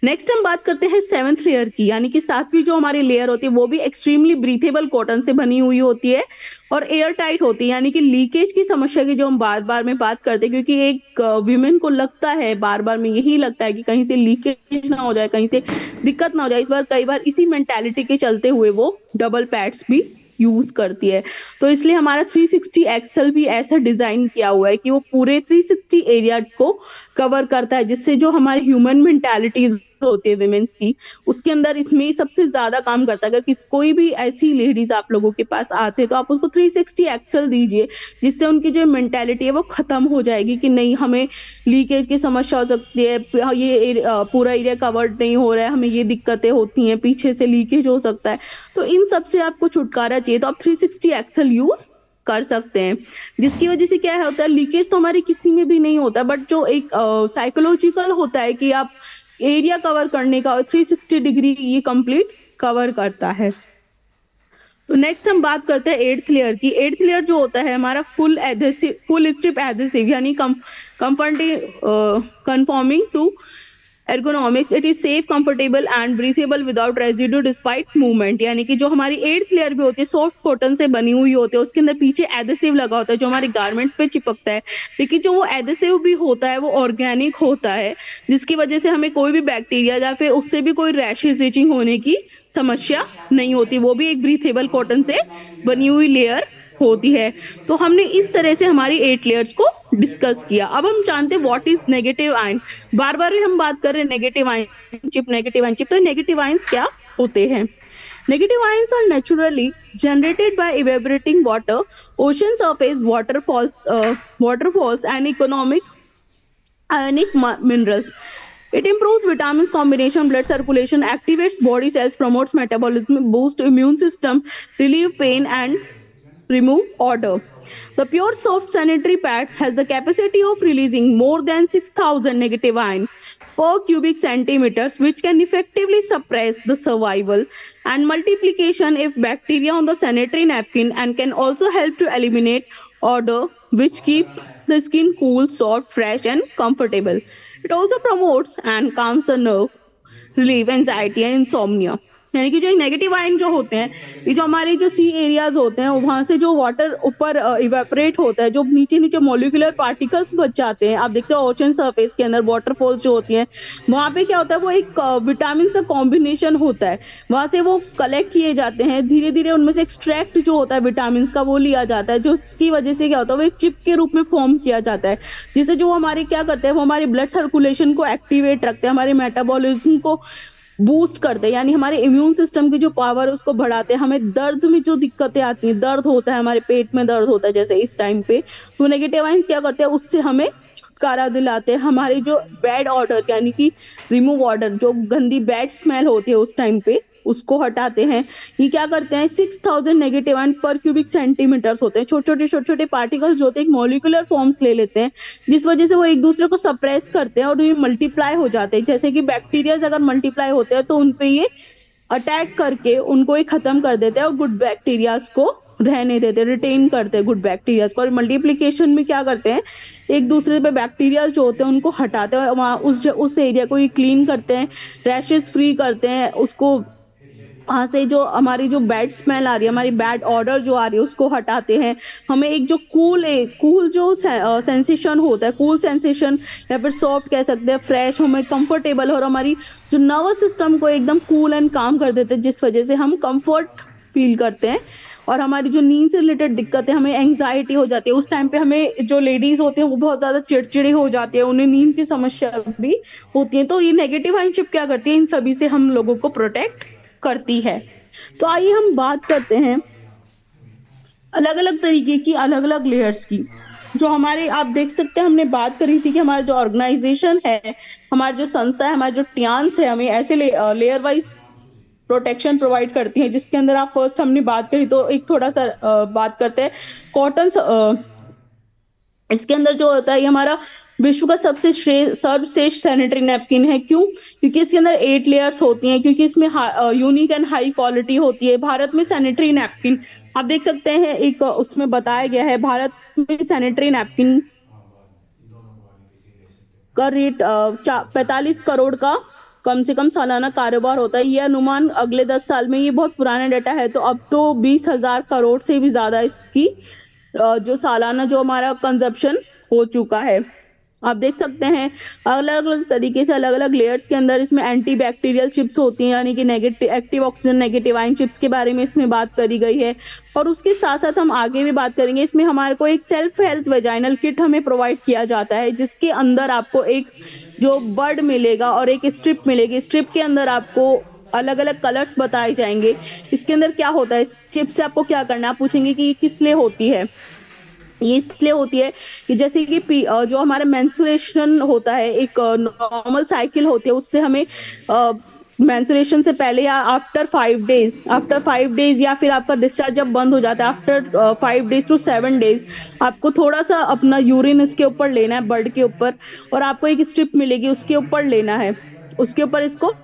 नेक्स्ट हम बात करते हैं सेवंथ लेयर की, यानी कि सातवीं जो हमारी लेयर होती है वो भी एक्सट्रीमली ब्रीथेबल कॉटन से बनी हुई होती है और एयर टाइट होती है, यानी कि लीकेज की समस्या की जो हम बार बार में बात करते हैं, क्योंकि एक वीमेन को लगता है, बार बार में यही लगता है कि कहीं से लीकेज ना हो जाए, कहीं से दिक्कत ना हो जाए। इस बार कई बार इसी मेंटालिटी के चलते हुए वो डबल पैड्स भी यूज करती है। तो इसलिए हमारा 360 एक्सेल भी ऐसा डिजाइन किया हुआ है कि वो पूरे 360 एरिया को कवर करता है, जिससे जो हमारी ह्यूमन मेंटालिटीज होती है विमेन्स की, उसके अंदर इसमें सबसे ज्यादा काम करता है। अगर कोई भी ऐसी लेडीज आप लोगों के पास आते हैं तो आप उसको 360 एक्सेल दीजिए, जिससे उनकी जो मेंटालिटी है वो खत्म हो जाएगी कि नहीं, हमें लीकेज की समस्या हो सकती है, ये पूरा एरिया कवर्ड नहीं हो रहा है, हमें ये दिक्कतें होती हैं, पीछे से लीकेज हो सकता है। तो इन सब से आपको छुटकारा चाहिए तो आप 360 एक्सेल यूज कर सकते हैं, जिसकी वजह से क्या होता है, लीकेज तो हमारी किसी में भी नहीं होता, बट जो एक साइकोलॉजिकल होता है कि आप एरिया कवर करने का 360 डिग्री ये कंप्लीट कवर करता है। तो नेक्स्ट हम बात करते हैं एट्थ लेयर की। एट्थ लेयर जो होता है हमारा full adhesive, full strip adhesive, यानी conforming to ergonomics, it is safe, comfortable and breathable without residue despite movement. यानी कि जो हमारी एट्थ लेयर भी होती है सॉफ्ट कॉटन से बनी हुई होती है, उसके अंदर पीछे एडहेसिव लगा होता है जो हमारे गारमेंट्स पे चिपकता है। लेकिन जो वो एडहेसिव भी होता है वो ऑर्गेनिक होता है, जिसकी वजह से हमें कोई भी बैक्टीरिया या फिर उससे भी कोई रैशेज, इचिंग होने की समस्या नहीं होती। वो भी एक ब्रीथेबल कॉटन से बनी हुई लेयर होती है। तो हमने इस तरह से हमारी 8 लेयर्स को डिस्कस किया। अब हम जानते हैं व्हाट इज नेगेटिव आयन। बार बार हम बात कर रहे हैं negative ion chip, negative ion chip. तो नेगेटिव आयंस क्या होते हैं? Negative ions are naturally generated by evaporating water, ocean surface, waterfalls, and ionic minerals. It improves vitamins combination, blood circulation, activates body cells, promotes metabolism, boosts immune system, relieve pain, and remove odor. The pure soft sanitary pads has the capacity of releasing more than 6,000 negative ion per cubic centimeters, which can effectively suppress the survival and multiplication of bacteria on the sanitary napkin, and can also help to eliminate odor, which keep the skin cool, soft, fresh, and comfortable. It also promotes and calms the nerve, relieve anxiety and insomnia. यानी कि जो negative ion जो होते हैं, ये जो हमारे जो सी एरियाज होते हैं वहां से जो वाटर ऊपर इवेपोरेट होता है, जो नीचे नीचे मॉलिक्यूलर पार्टिकल्स बच जाते हैं। आप देखते हो ओशन सरफेस के अंदर वाटरफॉल्स जो होती हैं, वहां पे क्या होता है, वो एक विटामिन का कॉम्बिनेशन होता है, वहां से वो कलेक्ट किए जाते हैं, धीरे धीरे उनमें से एक्सट्रैक्ट जो होता है विटामिन का वो लिया जाता है, जो इसकी वजह से क्या होता है वो एक चिप के रूप में फॉर्म किया जाता है, जिससे जो हमारे क्या करते हैं, वो हमारे ब्लड सर्कुलेशन को एक्टिवेट रखते हैं, हमारे मेटाबॉलिज्म को बूस्ट करते हैं, यानी हमारे इम्यून सिस्टम की जो पावर है उसको बढ़ाते हैं। हमें दर्द में जो दिक्कतें आती हैं, दर्द होता है, हमारे पेट में दर्द होता है जैसे इस टाइम पे, तो नेगेटिव आयंस क्या करते हैं, उससे हमें छुटकारा दिलाते हैं। हमारे जो बैड ऑर्डर यानी कि रिमूव ऑर्डर, जो गंदी बैड स्मेल होती है उस टाइम पे, उसको हटाते हैं। ये क्या करते हैं, 6,000 नेगेटिव आयन पर क्यूबिक सेंटीमीटर्स होते हैं। छोटे छोटे पार्टिकल्स जो होते हैं मॉलिक्यूलर फॉर्म्स ले लेते हैं, जिस वजह से वो एक दूसरे को सप्रेस करते हैं और ये मल्टीप्लाई हो जाते हैं। जैसे कि बैक्टीरिया अगर मल्टीप्लाई होते हैं तो उनपे ये अटैक करके उनको ये खत्म कर देते हैं और गुड बैक्टीरियाज को रहने देते हैं, रिटेन करते हैं गुड बैक्टीरियाज को। और मल्टीप्लिकेशन में क्या करते हैं, एक दूसरे पे बैक्टीरिया जो होते हैं उनको हटाते हैं, वहाँ उस एरिया को ये क्लीन करते हैं, रैशेस फ्री करते हैं उसको, वहां से जो हमारी जो बैड स्मेल आ रही है, हमारी बैड ऑर्डर जो आ रही है उसको हटाते हैं। हमें एक जो कूल जो सेंसेशन होता है, कूल सेंसेशन या फिर सॉफ्ट कह सकते हैं, फ्रेश, हमें कंफर्टेबल, और हमारी जो नर्वस सिस्टम को एकदम कूल एंड काम कर देते हैं, जिस वजह से हम कंफर्ट फील करते हैं। और हमारी जो नींद से रिलेटेड दिक्कत है, हमें एंग्जाइटी हो जाती है उस टाइम पे, हमें जो लेडीज होते हैं वो बहुत ज्यादा चिड़चिड़े हो जाती है, उन्हें नींद की समस्या भी होती है। तो ये नेगेटिव आयन चिप क्या करती है, इन सभी से हम लोगों को प्रोटेक्ट करती है। तो आइए हम बात करते हैं अलग अलग तरीके की, अलग अलग लेयर्स की, जो हमारे आप देख सकते हैं, हमने बात करी थी कि हमारा जो ऑर्गेनाइजेशन है, हमारी जो संस्था है, हमारे जो टियान्स है, हमें ऐसे लेयर वाइज प्रोटेक्शन प्रोवाइड करती है, जिसके अंदर आप फर्स्ट हमने बात करी, तो एक थोड़ा सा बात करते हैं कॉटन। इसके अंदर जो होता है, ये हमारा विश्व का सबसे सर्वश्रेष्ठ सैनिटरी नैपकिन है। क्यों? क्योंकि इसके अंदर 8 लेयर्स होती हैं, क्योंकि इसमें यूनिक एंड हाई क्वालिटी होती है। भारत में सैनिटरी नैपकिन आप देख सकते हैं, एक उसमें बताया गया है, भारत में सैनिटरी नैपकिन का रेट 45 करोड़ का कम से कम सालाना कारोबार होता है। ये अनुमान अगले 10 साल में, ये बहुत पुराना डाटा है, तो अब तो 20,000 करोड़ से भी ज्यादा इसकी जो सालाना जो हमारा कंजप्शन हो चुका है। आप देख सकते हैं अलग अलग तरीके से, अलग अलग लेयर्स के अंदर इसमें एंटी बैक्टीरियल चिप्स होती हैं, यानी कि negative active oxygen negative ion chips के बारे में इसमें बात करी गई है। और उसके साथ साथ हम आगे भी बात करेंगे। इसमें हमारे को एक सेल्फ हेल्थ वेजाइनल किट हमें प्रोवाइड किया जाता है, जिसके अंदर आपको एक जो बर्ड मिलेगा और एक स्ट्रिप मिलेगी। स्ट्रिप के अंदर आपको अलग अलग कलर्स बताए जाएंगे। इसके अंदर क्या होता है, इस चिप से आपको क्या करना है, आप पूछेंगे कि ये किस लिए होती है। ये इसलिए होती है कि जैसे कि जो हमारा मेंस्ट्रुएशन होता है, एक नॉर्मल साइकिल होती है, उससे हमें मेंस्ट्रुएशन से पहले या आफ्टर 5 डेज या फिर आपका डिस्चार्ज जब बंद हो जाता है, आफ्टर 5 डेज टू 7 डेज, आपको थोड़ा सा अपना यूरिन इसके ऊपर लेना है, बर्ड के ऊपर, और आपको एक स्ट्रिप मिलेगी, उसके ऊपर लेना है, उसके ऊपर इसको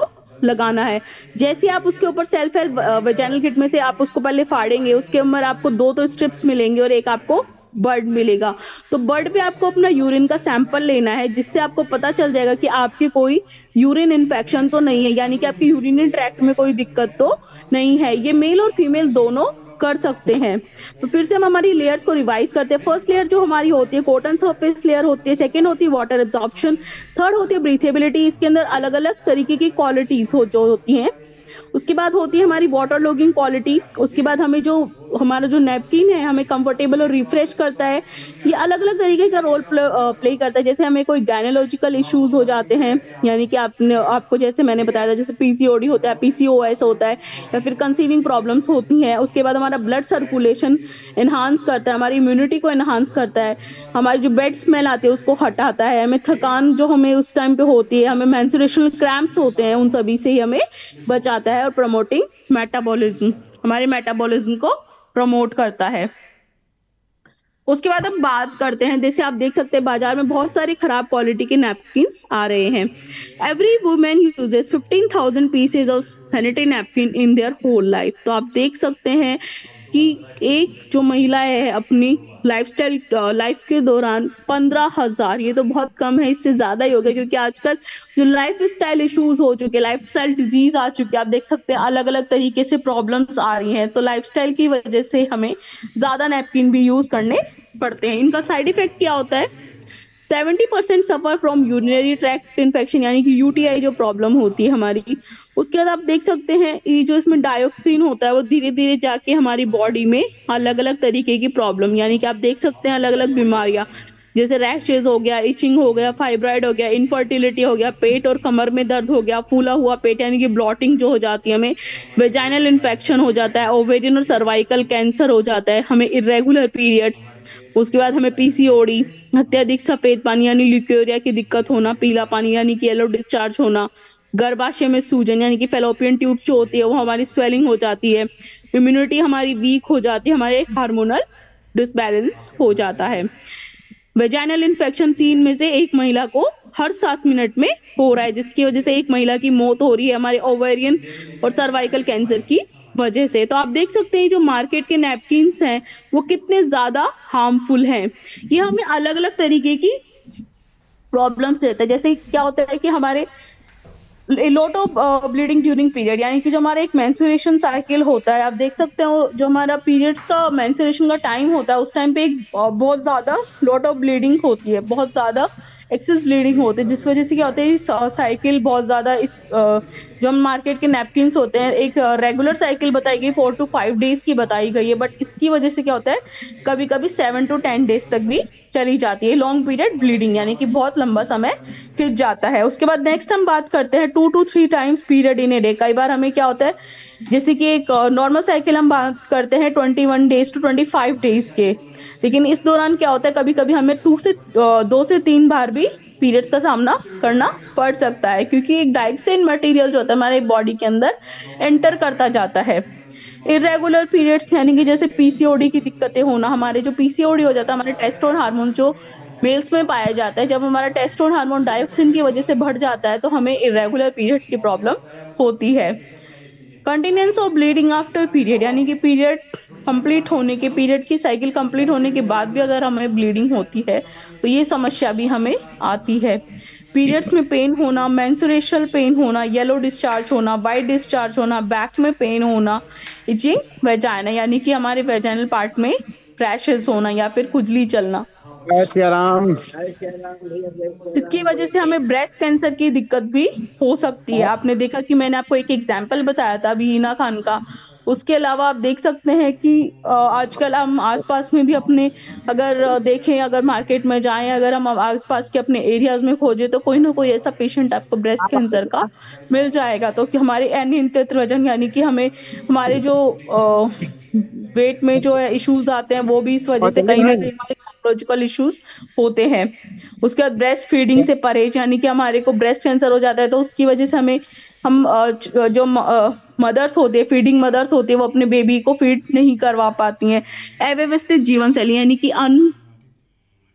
लगाना है। जैसे आप उसके ऊपर सेल्फ हेल्प वेजाइनल किट में से आप उसको पहले फाड़ेंगे, उसके ऊपर आपको दो तो स्ट्रिप्स मिलेंगे और एक आपको बर्ड मिलेगा। तो बर्ड पे आपको अपना यूरिन का सैंपल लेना है, जिससे आपको पता चल जाएगा कि आपके कोई यूरिन इन्फेक्शन तो नहीं है, यानी कि आपकी यूरिनरी ट्रैक्ट में कोई दिक्कत तो नहीं है। ये मेल और फीमेल दोनों कर सकते हैं। तो फिर से हम हमारी लेयर्स को रिवाइज करते हैं। फर्स्ट लेयर जो हमारी होती है कॉटन सरफेस लेयर होती है, सेकंड होती है वाटर एब्जॉर्प्शन, थर्ड होती है ब्रीथेबिलिटी। इसके अंदर अलग अलग तरीके की क्वालिटीज जो होती हैं। उसके बाद होती है हमारी वाटर लॉगिंग क्वालिटी। उसके बाद हमें जो हमारा जो नैपकिन है हमें कंफर्टेबल और रिफ्रेश करता है। ये अलग अलग तरीके का रोल प्ले करता है। जैसे हमें कोई गायनोलॉजिकल इश्यूज हो जाते हैं, यानी कि आपको जैसे मैंने बताया था, जैसे पीसीओडी होता है, पीसीओएस होता है, या फिर कंसीविंग प्रॉब्लम्स होती हैं। उसके बाद हमारा ब्लड सर्कुलेशन एनहांस करता है, हमारी इम्यूनिटी को एनहांस करता है, हमारी जो बेड स्मेल आती है उसको हटाता है, हमें थकान जो हमें उस टाइम पे होती है, हमें मेंस्ट्रुएशनल क्रैम्प्स होते हैं, उन सभी से ही हमें बचाता है। और प्रमोटिंग मेटाबॉलिज्म, हमारे मेटाबॉलिज्म को प्रमोट करता है। उसके बाद हम बात करते हैं, जैसे आप देख सकते हैं बाजार में बहुत सारी खराब क्वालिटी के नैपकिन्स आ रहे हैं। Every women uses 15,000 pieces of sanitary napkin in their whole life. तो आप देख सकते हैं कि एक जो महिला है अपनी लाइफ के दौरान 15,000, ये तो बहुत कम है, इससे ज्यादा ही हो गया, क्योंकि आजकल जो लाइफ स्टाइल इश्यूज हो चुके, लाइफ स्टाइल डिजीज आ चुके हैं। आप देख सकते हैं अलग अलग तरीके से प्रॉब्लम्स आ रही हैं, तो लाइफ स्टाइल की वजह से हमें ज्यादा नैपकिन भी यूज करने पड़ते हैं। इनका साइड इफेक्ट क्या होता है? 70% suffer from urinary tract infection, यानी कि यूटीआई जो प्रॉब्लम होती है हमारी। उसके बाद आप देख सकते हैं ये जो इसमें डायोक्सिन होता है वो धीरे धीरे जाके हमारी बॉडी में अलग अलग तरीके की प्रॉब्लम, यानी कि आप देख सकते हैं अलग अलग बीमारियां, जैसे रैशेज हो गया, इचिंग हो गया, फाइब्राइड हो गया, इनफर्टिलिटी हो गया, पेट और कमर में दर्द हो गया, फूला हुआ पेट यानी कि ब्लॉटिंग जो हो जाती है, हमें वेजाइनल इन्फेक्शन हो जाता है, ओवेरियन और सर्वाइकल कैंसर हो जाता है, हमें इरेगुलर पीरियड्स। उसके बाद हमें पीसीओडी, अत्यधिक सफेद पानी यानी ल्यूकेरिया की दिक्कत होना, पीला पानी यानी कि येलो डिस्चार्ज होना, गर्भाशय में सूजन यानी कि फेलोपियन ट्यूब जो होती है वो हमारी स्वेलिंग हो जाती है, इम्यूनिटी हमारी वीक हो जाती है, हमारे हार्मोनल डिसबैलेंस हो जाता है। वेजाइनल इन्फेक्शन 3 में से एक महिला को हर 7 मिनट में हो रहा है, जिसकी वजह से एक महिला की मौत हो रही है हमारे ओवेरियन और सर्वाइकल कैंसर की वजह से। तो आप देख सकते हैं जो मार्केट के नैपकिन्स हैं वो कितने ज्यादा हार्मफुल हैं। ये हमें अलग अलग तरीके की प्रॉब्लम्स देता है। जैसे क्या होता है कि हमारे lot of bleeding during period, यानी कि जो हमारा एक मेंस्ट्रुएशन साइकिल होता है, आप देख सकते हो जो हमारा पीरियड्स का मेंस्ट्रुएशन का टाइम होता है, उस टाइम पे एक बहुत ज्यादा लॉट ऑफ ब्लीडिंग होती है, बहुत ज्यादा एक्सेस ब्लीडिंग होती है, जिस वजह से क्या होता है साइकिल बहुत ज्यादा जो हम मार्केट के नैपकिन्स होते हैं, एक रेगुलर साइकिल बताई गई 4 to 5 डेज की बताई गई है, बट इसकी वजह से क्या होता है कभी कभी 7 to 10 डेज तक भी चली जाती है लॉन्ग पीरियड ब्लीडिंग, यानी कि बहुत लंबा समय खिंच जाता है। उसके बाद नेक्स्ट हम बात करते हैं 2 to 3 times period in a day. कई बार हमें क्या होता है जैसे कि एक नॉर्मल साइकिल हम बात करते हैं 21 डेज टू 25 डेज के, लेकिन इस दौरान क्या होता है कभी कभी हमें 2 से 3 बार भी पीरियड्स का सामना करना पड़ सकता है, क्योंकि एक डाइक्सिन मटेरियल जो होता है हमारे बॉडी के अंदर एंटर करता जाता है। इरेगुलर पीरियड्स यानी कि जैसे पीसीओडी की दिक्कतें होना, हमारे जो पीसीओडी हो जाता है, हमारे टेस्टोस्टेरोन हार्मोन जो मेल्स में पाया जाता है, जब हमारा टेस्टोस्टेरोन हार्मोन डायोक्सिन की वजह से बढ़ जाता है तो हमें इरेगुलर पीरियड्स की प्रॉब्लम होती है। Continuance of bleeding after period यानी कि पीरियड की साइकिल कंप्लीट होने के बाद भी अगर हमें ब्लीडिंग होती है तो ये समस्या भी हमें आती है। पीरियड्स में पेन होना, मेंस्ट्रुएशनल पेन होना, येलो डिस्चार्ज होना, वाइट डिस्चार्ज होना, बैक में पेन होना, इचिंग वेजाइना यानी कि हमारे वेजाइनल पार्ट में रैशेस होना या फिर खुजली चलना। जय सिया राम। इसकी वजह से हमें ब्रेस्ट कैंसर की दिक्कत भी हो सकती है। आपने देखा कि मैंने आपको एक एग्जाम्पल बताया था अभी हिना खान का। उसके अलावा आप देख सकते हैं कि आजकल हम आसपास में भी अपने अगर देखें, अगर मार्केट में जाएं, अगर हम आसपास के अपने एरियाज में खोजें तो कोई ना कोई ऐसा पेशेंट आपको ब्रेस्ट कैंसर का मिल जाएगा। तो कि हमारे अनियंत्रित वजन यानी कि हमें हमारे जो वेट में जो इश्यूज आते हैं वो भी इस वजह और से चलिए कहीं ना भाई। कहीं हमारे गायनोलॉजिकल इश्यूज होते हैं। उसके बाद ब्रेस्ट फीडिंग से परहेज यानी कि हमारे को ब्रेस्ट कैंसर हो जाता है तो उसकी वजह से हम जो मदर्स होती है, फीडिंग मदर्स होती है, वो अपने बेबी को फीड नहीं करवा पाती हैं। अव्यवस्थित जीवन शैली यानी कि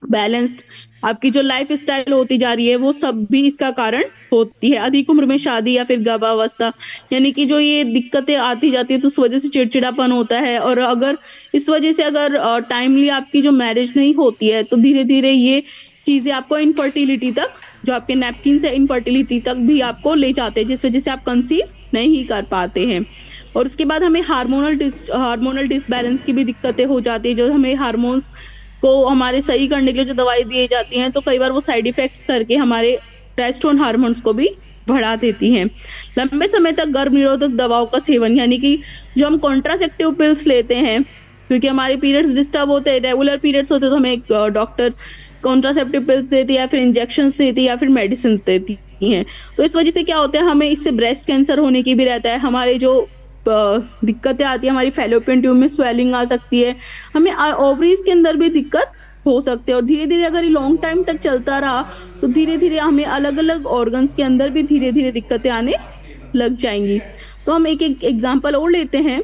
बैलेंस्ड आपकी जो लाइफ स्टाइल होती जा रही है वो सब भी इसका कारण होती है। अधिक उम्र में शादी या फिर गर्भावस्था यानी कि जो ये दिक्कतें आती जाती है तो उस वजह से चिड़चिड़ापन होता है, और अगर इस वजह से अगर टाइमली आपकी जो मैरिज नहीं होती है तो धीरे धीरे ये चीजें आपको इनफर्टिलिटी तक, जो आपके नैपकिन से इनफर्टिलिटी तक भी आपको ले जाते हैं, जिस वजह से आप कंसीव नहीं कर पाते हैं। और उसके बाद हमें हार्मोनल डिसबैलेंस की भी दिक्कतें हो जाती है। जो हमें हार्मोन्स को हमारे सही करने के लिए जो दवाई दी जाती हैं तो कई बार वो साइड इफेक्ट्स करके हमारे टेस्टोस्टेरोन हार्मोन्स को भी बढ़ा देती हैं। लंबे समय तक गर्भ निरोधक दवाओं का सेवन यानी कि जो हम कॉन्ट्रासेप्टिव पिल्स लेते हैं, क्योंकि हमारे पीरियड्स डिस्टर्ब होते हैं, रेगुलर पीरियड्स होते हैं तो हमें एक डॉक्टर कॉन्ट्रासेप्टिव पिल्स देती है या फिर इंजेक्शंस देती है या फिर मेडिसिन देती है। तो इस वजह से क्या होता है, हमें इससे ब्रेस्ट कैंसर होने की भी रहता है। हमारे जो दिक्कतें आती है, हमारी फैलोपियन ट्यूब में स्वेलिंग आ सकती है, हमें ओवरीज के अंदर भी दिक्कत हो सकती है। और धीरे धीरे अगर ये लॉन्ग टाइम तक चलता रहा तो धीरे धीरे हमें अलग अलग ऑर्गन्स के अंदर भी धीरे धीरे दिक्कतें आने लग जाएंगी। तो हम एक एक एग्जाम्पल और लेते हैं।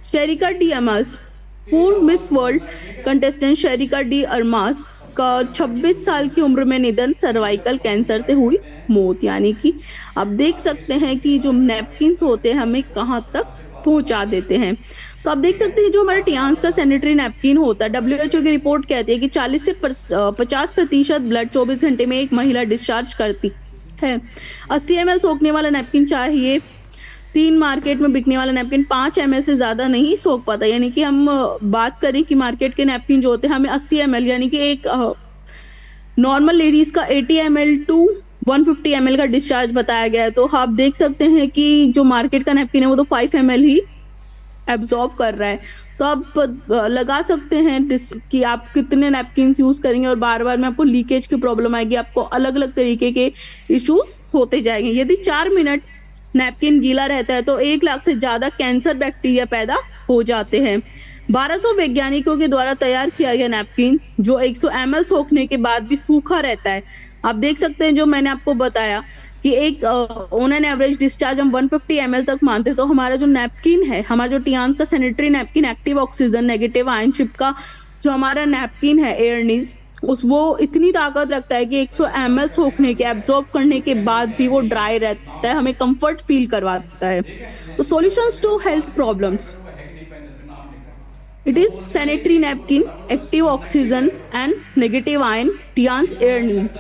शेरिका डी अमास, पूर्व miss world contestant Sherika de Armas का 26 साल की उम्र में निधन, सर्वाइकल कैंसर से हुई मौत। यानी कि आप देख सकते हैं कि जो नैपकिन्स होते हैं हमें कहाँ तक पहुंचा देते हैं। तो आप देख सकते हैं जो हमारा टियान्स का सैनिटरी नैपकिन होता है, WHO की रिपोर्ट कहती है कि 40 से 50% ब्लड 24 घंटे में एक महिला डिस्चार्ज करती है। 80 ml सोखने वाला नैपकिन चाहिए। 3 मार्केट में बिकने वाला नैपकिन 5 ml से ज्यादा नहीं सोख पाता। यानी कि हम बात करें कि मार्केट के नैपकिन जो होते हैं हमें 80 ml यानी कि एक नॉर्मल लेडीज का 80 ml टू 150 ml का डिस्चार्ज बताया गया है। तो आप देख सकते हैं कि जो मार्केट का नैपकिन है वो तो 5 ml ही एब्जॉर्ब कर रहा है। तो आप लगा सकते हैं कि आप कितने नैपकिन्स यूज करेंगे और बार बार में आपको लीकेज की प्रॉब्लम आएगी, आपको अलग अलग तरीके के इश्यूज होते जाएंगे। यदि 4 मिनट नैपकिन गीला रहता है तो 1 लाख से ज्यादा कैंसर बैक्टीरिया पैदा हो जाते हैं। 1200 वैज्ञानिकों के द्वारा तैयार किया गया नैपकिन जो 100 ml सोखने के बाद भी सूखा रहता है। आप देख सकते हैं जो मैंने आपको बताया कि एक ऑन एन एवरेज डिस्चार्ज हम 150 ml तक मानते हैं। तो हमारा जो नैपकिन है, हमारा जो टियान्स का sanitary napkin active oxygen negative ion ship का जो हमारा नैपकिन है एयरनीज, वो इतनी ताकत रखता है कि 100 ml सोखने के एब्जॉर्ब करने के बाद भी वो ड्राई रहता है, हमें कंफर्ट फील करवाता है। तो solutions to health problems, it is sanitary napkin active oxygen and negative ion Tiens एयरनीज।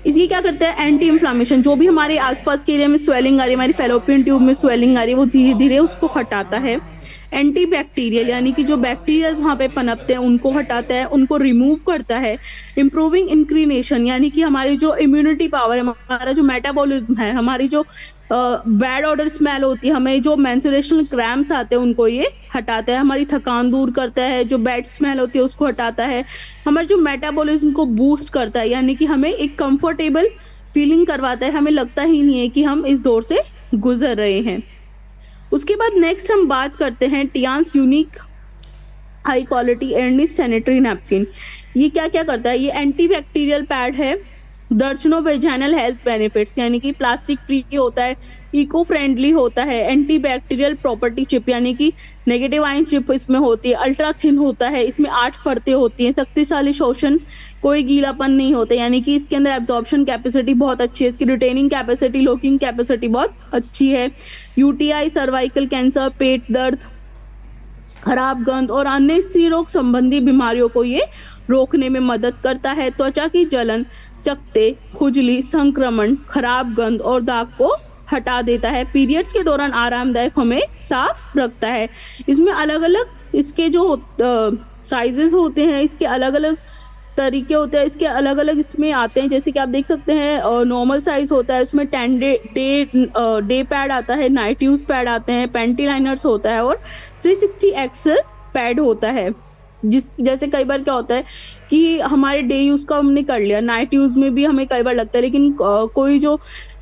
इसकी क्या करता है, एंटी इंफ्लामेशन। जो भी हमारे आसपास के एरिया में स्वेलिंग आ रही है, हमारी फैलोपियन ट्यूब में स्वेलिंग आ रही है, वो धीरे धीरे उसको हटाता है। एंटी बैक्टीरियल यानी कि जो बैक्टीरिया वहां पे पनपते हैं उनको हटाता है, उनको रिमूव करता है। इंप्रूविंग इंक्रीनेशन यानी कि हमारी जो इम्यूनिटी पावर है, हमारा जो मेटाबॉलिज्म है, हमारी जो बैड ऑर्डर स्मेल होती है, हमें जो मेंस्ट्रुएशनल क्रैम्प्स आते हैं उनको ये हटाता है। हमारी थकान दूर करता है, जो बैड स्मेल होती है उसको हटाता है। हमारे जो मेटाबॉलिज्म को बूस्ट करता है यानी कि हमें एक कंफर्टेबल फीलिंग करवाता है, हमें लगता ही नहीं है कि हम इस दौर से गुजर रहे हैं। उसके बाद नेक्स्ट हम बात करते हैं टियान्स यूनिक हाई क्वालिटी एंडीज सैनिटरी नैपकिन। ये क्या क्या करता है, ये एंटी बैक्टीरियल पैड है, दर्जनों वेजाइनल हेल्थ बेनिफिट्स, यानी कि प्लास्टिक फ्री होता है, इको फ्रेंडली होता है, एंटी बैक्टीरियल प्रॉपर्टी चिप यानी कि नेगेटिव आयन चिप इसमें होती है, अल्ट्रा थिन होता है, इसमें 8 परतें होती हैं, शक्तिशाली शोषण, कोई गीलापन नहीं होता, यानी कि इसके अंदर एब्जॉर्प्शन कैपेसिटी बहुत अच्छी है, इसकी रिटेनिंग कैपेसिटी, लॉकिंग कैपेसिटी बहुत अच्छी है। यूटीआई, सर्वाइकल कैंसर, पेट दर्द, खराब गंध और अन्य स्त्री रोग संबंधी बीमारियों को ये रोकने में मदद करता है। त्वचा की जलन, चकत्ते, खुजली, संक्रमण, खराब गंध और दाग को हटा देता है। पीरियड्स के दौरान आरामदायक, हमें साफ रखता है। इसमें अलग अलग इसके जो साइजेस होते हैं, इसके अलग अलग तरीके होते हैं, इसके अलग अलग इसमें आते हैं, जैसे कि आप देख सकते हैं नॉर्मल साइज होता है, उसमें 10 डे पैड आता है, नाइट यूज पैड आते हैं, पेंटी लाइनर्स होता है और 360 एक्सल पैड होता है। जैसे कई बार क्या होता है कि हमारे डे यूज का हमने कर लिया, नाइट यूज में भी हमें कई बार लगता है, लेकिन कोई जो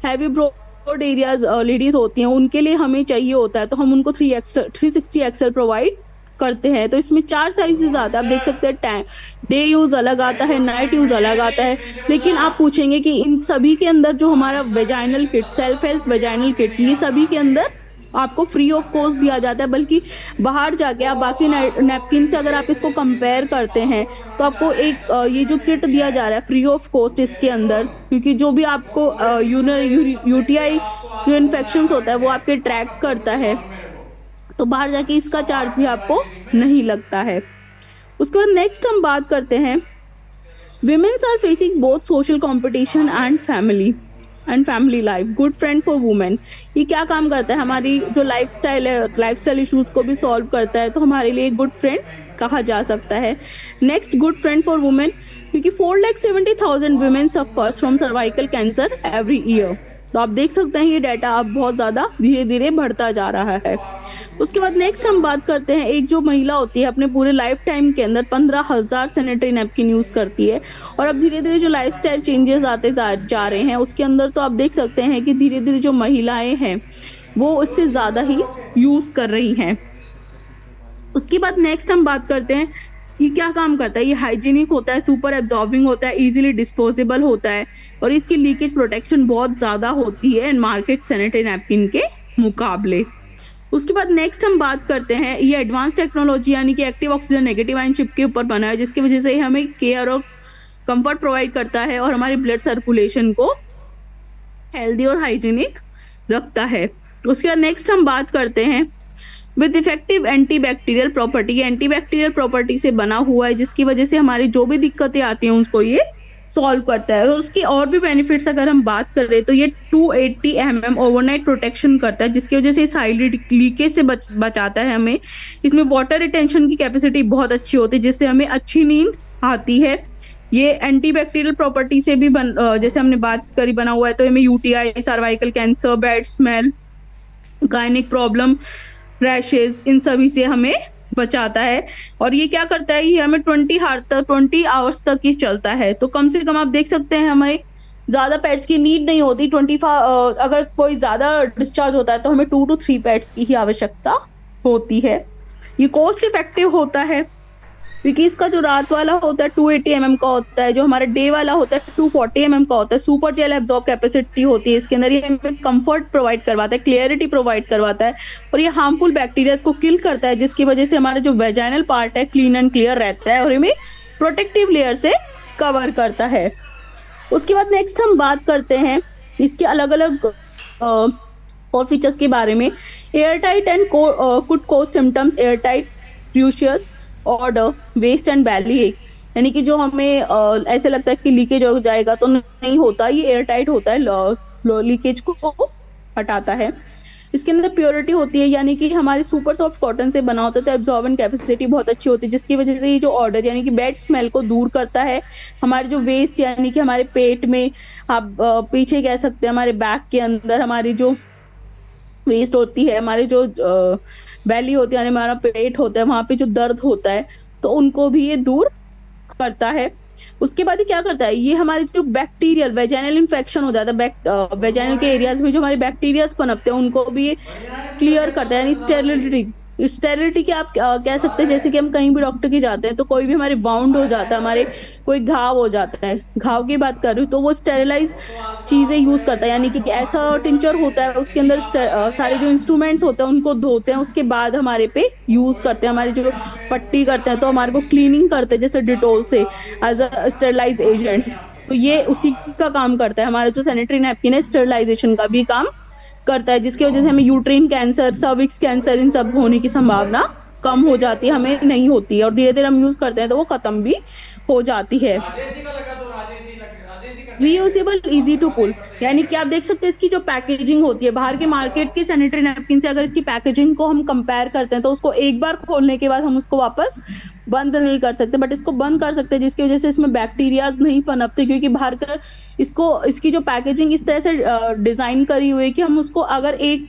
हैवी ब्रॉड एरियाज लेडीज होती हैं उनके लिए हमें चाहिए होता है, तो हम उनको 360 एक्सल प्रोवाइड करते हैं। तो इसमें 4 साइजेस आता है, आप देख सकते हैं, डे यूज अलग आता है, नाइट यूज अलग आता है। लेकिन आप पूछेंगे कि इन सभी के अंदर जो हमारा vaginal kit, self help vaginal kit, ये सभी के अंदर आपको फ्री ऑफ कॉस्ट दिया जाता है, बल्कि बाहर जाके आप बाकी नैपकिन से अगर आप इसको कंपेयर करते हैं तो आपको एक ये जो किट दिया जा रहा है फ्री ऑफ कॉस्ट इसके अंदर, क्योंकि जो भी आपको यूटीआई जो इन्फेक्शन होता है वो आपके ट्रैक करता है, तो बाहर जाके इसका चार्ज भी आपको नहीं लगता है। उसके बाद नेक्स्ट हम बात करते हैं women's are facing both social competition and family life, good friend for women. ये क्या काम करता है, हमारी जो लाइफस्टाइल है, लाइफस्टाइल इश्यूज को भी सॉल्व करता है, तो हमारे लिए गुड फ्रेंड कहा जा सकता है। Next, good friend for women, क्योंकि 4,70,000 women suffers from cervical cancer every year. तो आप देख सकते हैं ये डाटा अब बहुत ज्यादा धीरे धीरे बढ़ता जा रहा है। उसके बाद नेक्स्ट हम बात करते हैं, एक जो महिला होती है अपने पूरे लाइफ टाइम के अंदर 15,000 सैनिटरी नैपकिन यूज करती है, और अब धीरे धीरे जो लाइफस्टाइल चेंजेस आते जा रहे हैं उसके अंदर तो आप देख सकते हैं कि धीरे धीरे जो महिलाएं हैं वो उससे ज्यादा ही यूज कर रही हैं। उसके बाद नेक्स्ट हम बात करते हैं, ये क्या काम करता है, ये हाइजीनिक होता है, सुपर एब्जॉर्बिंग होता है, इजीली डिस्पोजेबल होता है, और इसकी लीकेज प्रोटेक्शन बहुत ज्यादा होती है मार्केट सैनिटरी नैपकिन के मुकाबले। उसके बाद नेक्स्ट हम बात करते हैं, ये एडवांस टेक्नोलॉजी यानी कि active oxygen negative ion chip के ऊपर बना है, जिसकी वजह से हमें केयर और कंफर्ट प्रोवाइड करता है और हमारी ब्लड सर्कुलेशन को हेल्दी और हाइजीनिक रखता है। उसके बाद नेक्स्ट हम बात करते हैं with effective antibacterial property, antibacterial property से बना हुआ है, जिसकी वजह से हमारी जो भी दिक्कतें आती हैं उसको ये सॉल्व करता है। और उसकी और भी बेनिफिट्स अगर हम बात कर रहे हैं तो ये 280 mm ओवरनाइट प्रोटेक्शन करता है, जिसकी वजह से साइड लीकेज से बचाता है हमें। इसमें वाटर रिटेंशन की कैपेसिटी बहुत अच्छी होती है, जिससे हमें अच्छी नींद आती है। ये एंटीबैक्टीरियल प्रॉपर्टी से भी जैसे हमने बात करी बना हुआ है, तो हमें UTI, cervical cancer, bad smell, gynaec problem, rashes, इन सभी से हमें बचाता है। और ये क्या करता है, ये हमें 20 आवर्स तक ही चलता है, तो कम से कम आप देख सकते हैं हमें ज्यादा पैड्स की नीड नहीं होती। 25 अगर कोई ज्यादा डिस्चार्ज होता है तो हमें 2 to 3 पैड्स की ही आवश्यकता होती है। ये कॉस्ट इफेक्टिव होता है क्योंकि इसका जो रात वाला होता है 280 mm का होता है, जो हमारा डे वाला होता है 240 mm का होता है। सुपर जेल एब्जॉर्ब कैपेसिटी होती है इसके अंदर, ये हमें कंफर्ट प्रोवाइड करवाता है, क्लियरिटी प्रोवाइड करवाता है, और ये हार्मफुल बैक्टीरिया को किल करता है, जिसकी वजह से हमारा जो वेजाइनल पार्ट है क्लीन एंड क्लियर रहता है और हमें प्रोटेक्टिव लेयर से कवर करता है। उसके बाद नेक्स्ट हम बात करते हैं इसके अलग अलग और फीचर्स के बारे में। Air tight and could cause symptoms, air tight, फ्यूशियस odour, waist and belly ache, यानी कि जो हमें ऐसे लगता है कि लीकेज हो जाएगा, तो नहीं होता, ये एयर टाइट होता है, लीकेज को हटाता है। इसके अंदर प्योरिटी होती है, यानी कि हमारे सुपर सॉफ्ट कॉटन से बना होता है, तो एब्जॉर्बेंट कैपेसिटी बहुत अच्छी होती है, जिसकी वजह से ये जो ऑर्डर यानी कि बैड स्मेल को दूर करता है। हमारे जो वेस्ट यानी कि हमारे पेट में, आप पीछे कह सकते हैं हमारे बैक के अंदर हमारी जो वेस्ट होती है, हमारे जो बैली होती है, हमारा पेट होता है, वहां पे जो दर्द होता है, तो उनको भी ये दूर करता है। उसके बाद ये क्या करता है, ये हमारे जो बैक्टीरियल वेजाइनल इन्फेक्शन हो जाता है, वेजाइनल के एरियाज में जो हमारे बैक्टीरियाज पनपते हैं उनको भी ये क्लियर करता है, यानी स्टेरिलिटी। स्टेरिलिटी के आप कह सकते हैं, जैसे कि हम कहीं भी डॉक्टर की जाते हैं तो कोई भी हमारे बाउंड हो जाता है, हमारे कोई घाव हो जाता है, घाव की बात कर रही हूँ, तो वो स्टेरिलाइज चीजें यूज करता है, यानी कि ऐसा टिंचर होता है उसके अंदर सारे जो इंस्ट्रूमेंट्स होते हैं उनको धोते हैं, उसके बाद हमारे पे यूज करते हैं, हमारी जो पट्टी करते हैं तो हमारे को क्लीनिंग करते हैं जैसे डिटोल से एज अ स्टेरिलाइज एजेंट। तो ये उसी का काम करता है, हमारा जो सैनिटरी नैपकिन है स्टेरिलाइजेशन का भी काम करता है, जिसकी वजह से हमें यूट्रीन कैंसर, सर्विक्स कैंसर, इन सब होने की संभावना कम हो जाती है, हमें नहीं होती है, और धीरे धीरे हम यूज करते हैं तो वो खत्म भी हो जाती है। राजेश जी का लगा तो राजेश ही करते हैं। रीयूजेबल, इजी टू पुल, यानी कि आप देख सकते हैं इसकी जो पैकेजिंग होती है बाहर के मार्केट की सैनिटरी नैपकिन से अगर इसकी पैकेजिंग को हम कंपेयर करते हैं तो उसको एक बार खोलने के बाद हम उसको वापस बंद नहीं कर सकते, बट इसको बंद कर सकते हैं, जिसकी वजह से इसमें बैक्टीरियाज नहीं पनपते, क्योंकि बाहर का इसको इसकी जो पैकेजिंग इस तरह से डिजाइन करी हुई है कि हम उसको अगर एक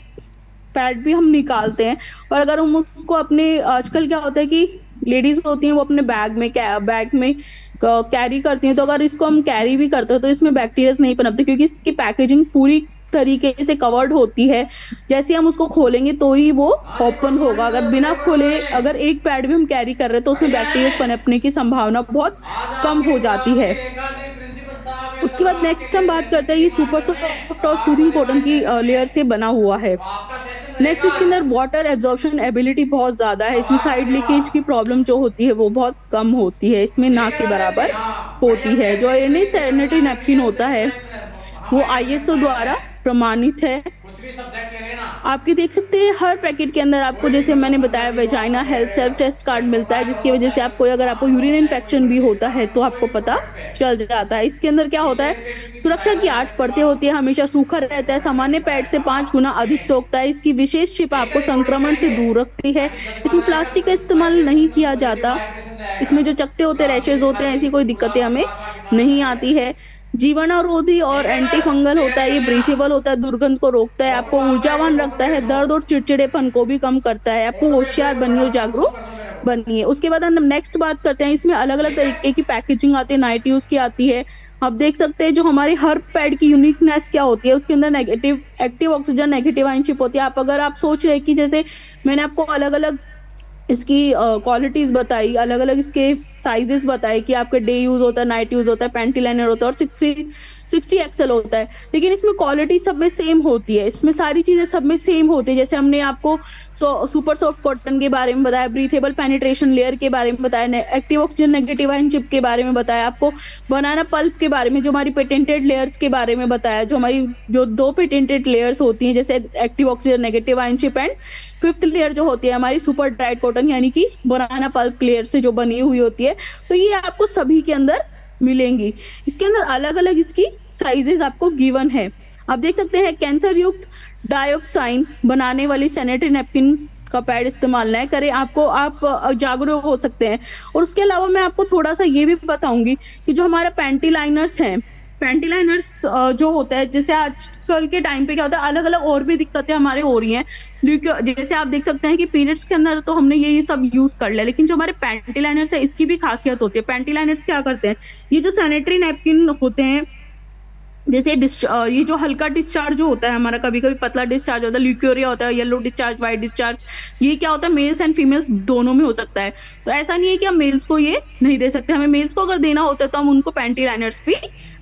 पैड भी हम निकालते हैं और अगर हम उसको अपने, आजकल क्या होता है कि लेडीज होती हैं वो अपने बैग में कैरी करती हैं, तो अगर इसको हम कैरी भी करते हैं तो इसमें बैक्टीरिया नहीं पनपते, क्योंकि इसकी पैकेजिंग पूरी तरीके से कवर्ड होती है, जैसे हम उसको खोलेंगे तो ही वो हाँ जी, ओपन होगा, अगर बिना खोले अगर एक पैड भी हम कैरी कर रहे हैं तो उसमें बढ़िया बैक्टीरिया है। पनपने की संभावना बहुत आज कम आपके हो जाती क्लास की है। रेखा जी प्रिंसिपल साहब ये उसके सब बाद आपके नेक्स्ट हम लिए बात करते सेशन हैं, ये फ्री सुपर मांग रहे हैं, सॉफ्ट और 7 सूदिंग बजे कॉटन वाले की सेशन लेयर से बना हुआ है। तो आपका सेशन नेक्स्ट रहेगा इसके अंदर वाटर एब्जॉर्प्शन एबिलिटी बहुत ज्यादा है, इसमें आवाज साइड नहीं लीकेज की प्रॉब्लम जो होती है वो बहुत कम होती है, इसमें ना ठीक है के राजेश जी, बराबर हाँ बढ़िया होती है। जो प्रैक्टिस एयरनेस करिए, पेपर सैनिटरी लगाने नैपकिन बढ़िया होता से है हम वो आईएएस आईएसओ एस्पायर द्वारा हैं, प्रमाणित है। कुछ भी सब्जेक्ट ले लेना, आपकी देख सकते हैं हर पैकेट के अंदर आपको, कोई जैसे दिक्कत मैंने नहीं, बताया, अंदर लिखो वेजाइना ये हेल्थ सेल्फ टेस्ट कार्ड मिलता है, प्रोफाइल जिसकी बनाओ वजह से पहले आपको, अगर आपको हाँ यूरिन होता है इन्फेक्शन भी होता है तो जो आपको एक पता प्रोडक्ट पे चल जाता है। इसके अंदर क्या होता इसे है, रिलेटेड भी सुरक्षा दिखाया की था 8 इसके परतें होती बाद है, हमेशा सूखा रहता है, सामान्य पैड से 5 गुना अधिक सोखता है, इसकी विशेष छिप एक आपको रिकॉर्डिंग संक्रमण से करेंगे दूर रखती है। ताकि जब इसमें कॉल आएगा प्लास्टिक का तुरंत इस्तेमाल नहीं वाइब्रेशन किया पॉजिटिव जाता, वाइब्रेशन जाएगा, इसमें जो चकत्ते होते हैं, पूरा रैशेज फिजिकल होते हैं, ऐसी कोई पूरा दिक्कतें हमें आपका दिमाग नहीं लगेगा। आती है। जीवाणुरोधी और ठीक है एंटी सर, फंगल होता है, तैयारी ये कर लेना, ब्रीथेबल होता है, दुर्गंध को रोकता है, फोटो आपको मांगता है कोई ऊर्जावान फोटो रखता है, भेज दो, दर्द और चिड़चिड़ेपन को भी कम करता है, आपको फोटो भेज दो होशियार कोई बनिए बड़ा और काम शुरू जागरूक कर दो मेरे को, बनिए। उसके बाद हम नेक्स्ट बात करते हैं, इसमें अलग अलग ठीक है। तरीके की पैकेजिंग आती है, नाइट यूज की आती है। आप देख सकते हैं जो हमारी हर पैड की यूनिकनेस क्या होती है, उसके अंदर negative active oxygen negative ion ship होती है। आप अगर आप सोच रहे हैं कि जैसे मैंने आपको अलग अलग इसकी क्वालिटीज बताई, अलग अलग इसके साइजेस बताए कि आपके डे यूज होता है, नाइट यूज होता है, पैंटी लाइनर होता है और 60 XL होता है, लेकिन इसमें क्वालिटी सब में सेम होती है, इसमें सारी चीजें सब में सेम होती है। जैसे हमने आपको सुपर सॉफ्ट कॉटन के बारे में बताया, ब्रीथेबल पेनिट्रेशन लेयर के बारे में बताया, active oxygen negative ion chip के बारे में बताया, आपको बनाना पल्प के बारे में, जो हमारी पेटेंटेड लेयर्स के बारे में बताया, जो हमारी जो 2 पेटेंटेड लेयर्स होती हैं, जैसे active oxygen negative ion chip and 5th layer जो होती है हमारी सुपर ड्राइड कॉटन, यानी कि बनाना पल्प लेयर से जो बनी हुई होती है, तो ये आपको सभी के अंदर मिलेंगी। इसके अंदर अलग अलग इसकी साइजेस आपको गिवन है। आप देख सकते हैं कैंसर युक्त डायोक्साइन बनाने वाली सैनिटरी नैपकिन का पैड इस्तेमाल न करें, आपको आप जागरूक हो सकते हैं। और उसके अलावा मैं आपको थोड़ा सा ये भी बताऊंगी कि जो हमारा पैंटी लाइनर्स हैं, पैंटी लाइनर्स जो होता है, जैसे आजकल के टाइम पे क्या होता है, अलग अलग और भी दिक्कतें हमारे हो रही हैं, जैसे आप देख सकते हैं कि पीरियड्स के अंदर तो हमने ये सब यूज कर लिया, लेकिन जो हमारे पैंटी लाइनर्स है इसकी भी खासियत होती है। पैंटी लाइनर्स क्या करते हैं, ये जो सैनिटरी नैपकिन होते हैं, जैसे ये जो हल्का डिस्चार्ज जो होता है हमारा, कभी कभी पतला डिस्चार्ज होता है, ल्यूकोरिया होता है, येलो डिस्चार्ज, व्हाइट डिस्चार्ज, ये क्या होता है, मेल्स एंड फीमेल्स दोनों में हो सकता है। तो ऐसा नहीं है कि हम मेल्स को ये नहीं दे सकते, हमें मेल्स को अगर देना होता है तो हम उनको पैंटी लाइनर्स भी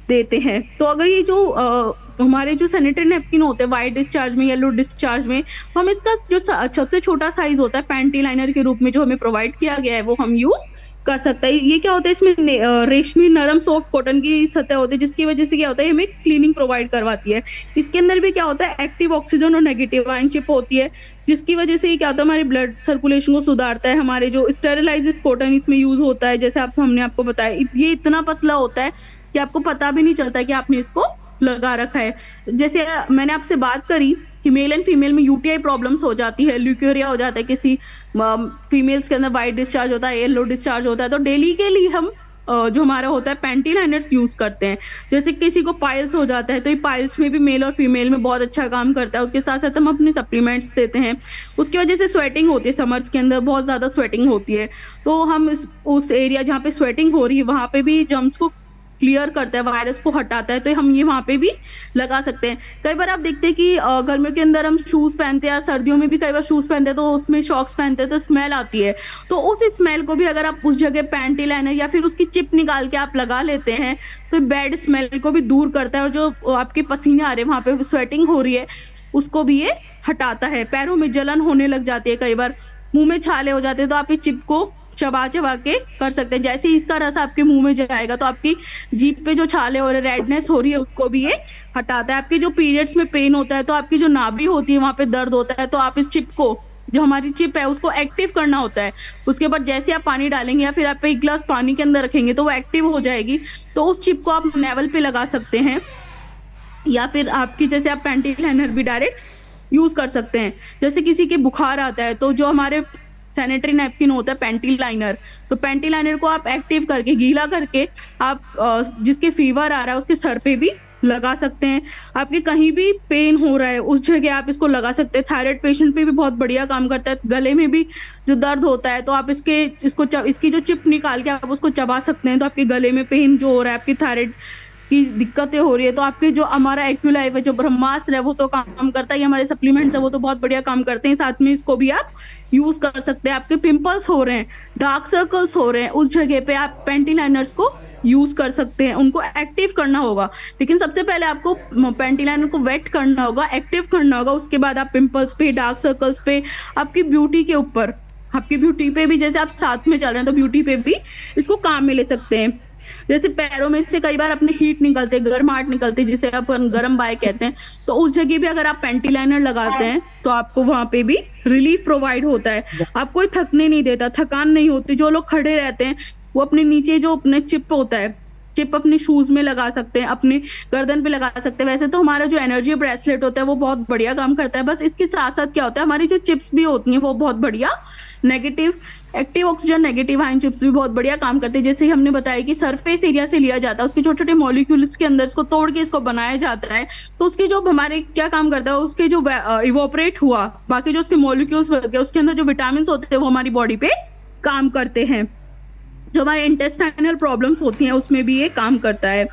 देते हैं। तो अगर ये जो हमारे जो सैनिटरी नैपकिन होते हैं व्हाइट डिस्चार्ज में, येलो डिस्चार्ज में, तो हम इसका जो सबसे छोटा साइज होता है पैंटी लाइनर के रूप में जो हमें प्रोवाइड किया गया है वो हम यूज कर सकता है। ये क्या होता है, इसमें रेशमी नरम सॉफ्ट कॉटन की सतह होती है, जिसकी वजह से क्या होता है, हमें क्लीनिंग प्रोवाइड करवाती है। इसके अंदर भी क्या होता है, एक्टिव ऑक्सीजन और नेगेटिव आयन चिप होती है, जिसकी वजह से ये क्या होता है, हमारे ब्लड सर्कुलेशन को सुधारता है। हमारे जो स्टेरिलाइज कॉटन इसमें यूज होता है, जैसे हमने आपको बताया, ये इतना पतला होता है कि आपको पता भी नहीं चलता कि आपने इसको लगा रखा है। जैसे मैंने आपसे बात करी कि मेल एंड फीमेल में यूटीआई प्रॉब्लम्स हो जाती है, ल्यूकोरिया हो जाता है, किसी फीमेल्स के अंदर व्हाइट डिस्चार्ज होता है, येलो डिस्चार्ज होता है, तो डेली के लिए हम जो हमारा होता है पैंटी लाइनर्स यूज करते हैं। जैसे किसी को पाइल्स हो जाता है तो ये पाइल्स में भी मेल और फीमेल में बहुत अच्छा काम करता है। उसके साथ साथ हम अपने सप्लीमेंट्स देते हैं। उसकी वजह से स्वेटिंग होती है, समर्स के अंदर बहुत ज्यादा स्वेटिंग होती है, तो हम उस एरिया जहाँ पे स्वेटिंग हो रही है वहां पे भी जर्म्स को क्लियर करता है, वायरस को हटाता है, तो हम ये वहां पे भी लगा सकते हैं। कई बार आप देखते हैं कि गर्मियों के अंदर हम शूज पहनते हैं या सर्दियों में भी कई बार शूज पहनते हैं तो उसमें शॉक्स पहनते हैं तो स्मेल आती है, तो उस स्मेल को भी अगर आप उस जगह पैंटी लाइनर या फिर उसकी चिप निकाल के आप लगा लेते हैं तो बैड स्मेल को भी दूर करता है, और जो आपके पसीने आ रहे हैं वहां पे स्वेटिंग हो रही है उसको भी ये हटाता है। पैरों में जलन होने लग जाती है, कई बार मुंह में छाले हो जाते हैं, तो आप इस चिप को चबा चबा के कर सकते हैं। जैसे ही इसका रस आपके मुंह में जाएगा तो आपकी जीभ पे जो छाले हो रहे, रेडनेस हो रही है, उसको भी ये हटाता है। आपके जो पीरियड्स में पेन होता है तो आपकी जो नाभि होती है वहां पे दर्द होता है, तो आप इस चिप को, जो हमारी चिप है, उसको एक्टिव करना होता है। उसके बाद जैसे आप पानी डालेंगे या फिर आप एक गिलास पानी के अंदर रखेंगे तो वो एक्टिव हो जाएगी, तो उस चिप को आप नेवल पे लगा सकते हैं, या फिर आपकी जैसे आप पैंटी लाइनर भी डायरेक्ट यूज कर सकते हैं। जैसे किसी के बुखार आता है तो जो हमारे सैनिटरी नैपकिन होता है पैंटी लाइनर, तो पैंटी लाइनर को आप एक्टिव करके गीला करके आप जिसके फीवर आ रहा है उसके सर पे भी लगा सकते हैं। आपके कहीं भी पेन हो रहा है उस जगह आप इसको लगा सकते हैं। थायराइड पेशेंट पे भी बहुत बढ़िया काम करता है। गले में भी जो दर्द होता है तो आप इसकी जो चिप निकाल के आप उसको चबा सकते हैं, तो आपके गले में पेन जो हो रहा है, आपकी थायराइड की दिक्कतें हो रही है, तो आपके जो हमारा एक्यूलाइफ है, जो ब्रह्मास्त्र है, वो तो काम करता है। हमारे सप्लीमेंट्स है वो तो बहुत बढ़िया काम करते हैं। साथ में इसको भी आप यूज कर सकते हैं। आपके पिंपल्स हो रहे हैं, डार्क सर्कल्स हो रहे हैं, उस जगह पे आप पैंटी लाइनर्स को यूज कर सकते हैं। उनको एक्टिव करना होगा, लेकिन सबसे पहले आपको पैंटी लाइनर को वेट करना होगा, एक्टिव करना होगा। उसके बाद आप पिंपल्स पे, डार्क सर्कल्स पे, आपकी ब्यूटी के ऊपर, आपकी ब्यूटी पे भी, जैसे आप साथ में चल रहे हैं तो ब्यूटी पे भी इसको काम में ले सकते हैं। जैसे पैरों में से कई बार अपने हीट निकलते, गर्माहट निकलती, जिसे अपन गर्म बाय कहते हैं, तो उस जगह भी अगर आप पैंटी लाइनर लगाते हैं तो आपको वहां पे भी रिलीफ प्रोवाइड होता है। आपको कोई थकने नहीं देता, थकान नहीं होती। जो लोग खड़े रहते हैं वो अपने नीचे जो अपने चिप होता है, चिप अपने शूज में लगा सकते हैं, अपने गर्दन पे लगा सकते हैं। वैसे तो हमारा जो एनर्जी ब्रेसलेट होता है वो बहुत बढ़िया काम करता है, बस इसके साथ साथ क्या होता है, हमारी जो चिप्स भी होती हैं वो बहुत बढ़िया negative active oxygen negative ion chips भी बहुत बढ़िया काम करते हैं। जैसे हमने बताया कि सरफेस एरिया से लिया जाता है, उसके छोटे छोटे मॉलिक्यूल्स के अंदर इसको तोड़ के इसको बनाया जाता है, तो उसके जो हमारे क्या काम करता है, उसके जो इवोपरेट हुआ, बाकी जो उसके मॉलिक्यूल्स बच गए, उसके अंदर जो विटामिन होते हैं वो हमारी बॉडी पे काम करते हैं। जो हमारे इंटेस्टाइनल प्रॉब्लम्स होती हैं उसमें भी ये काम करता है।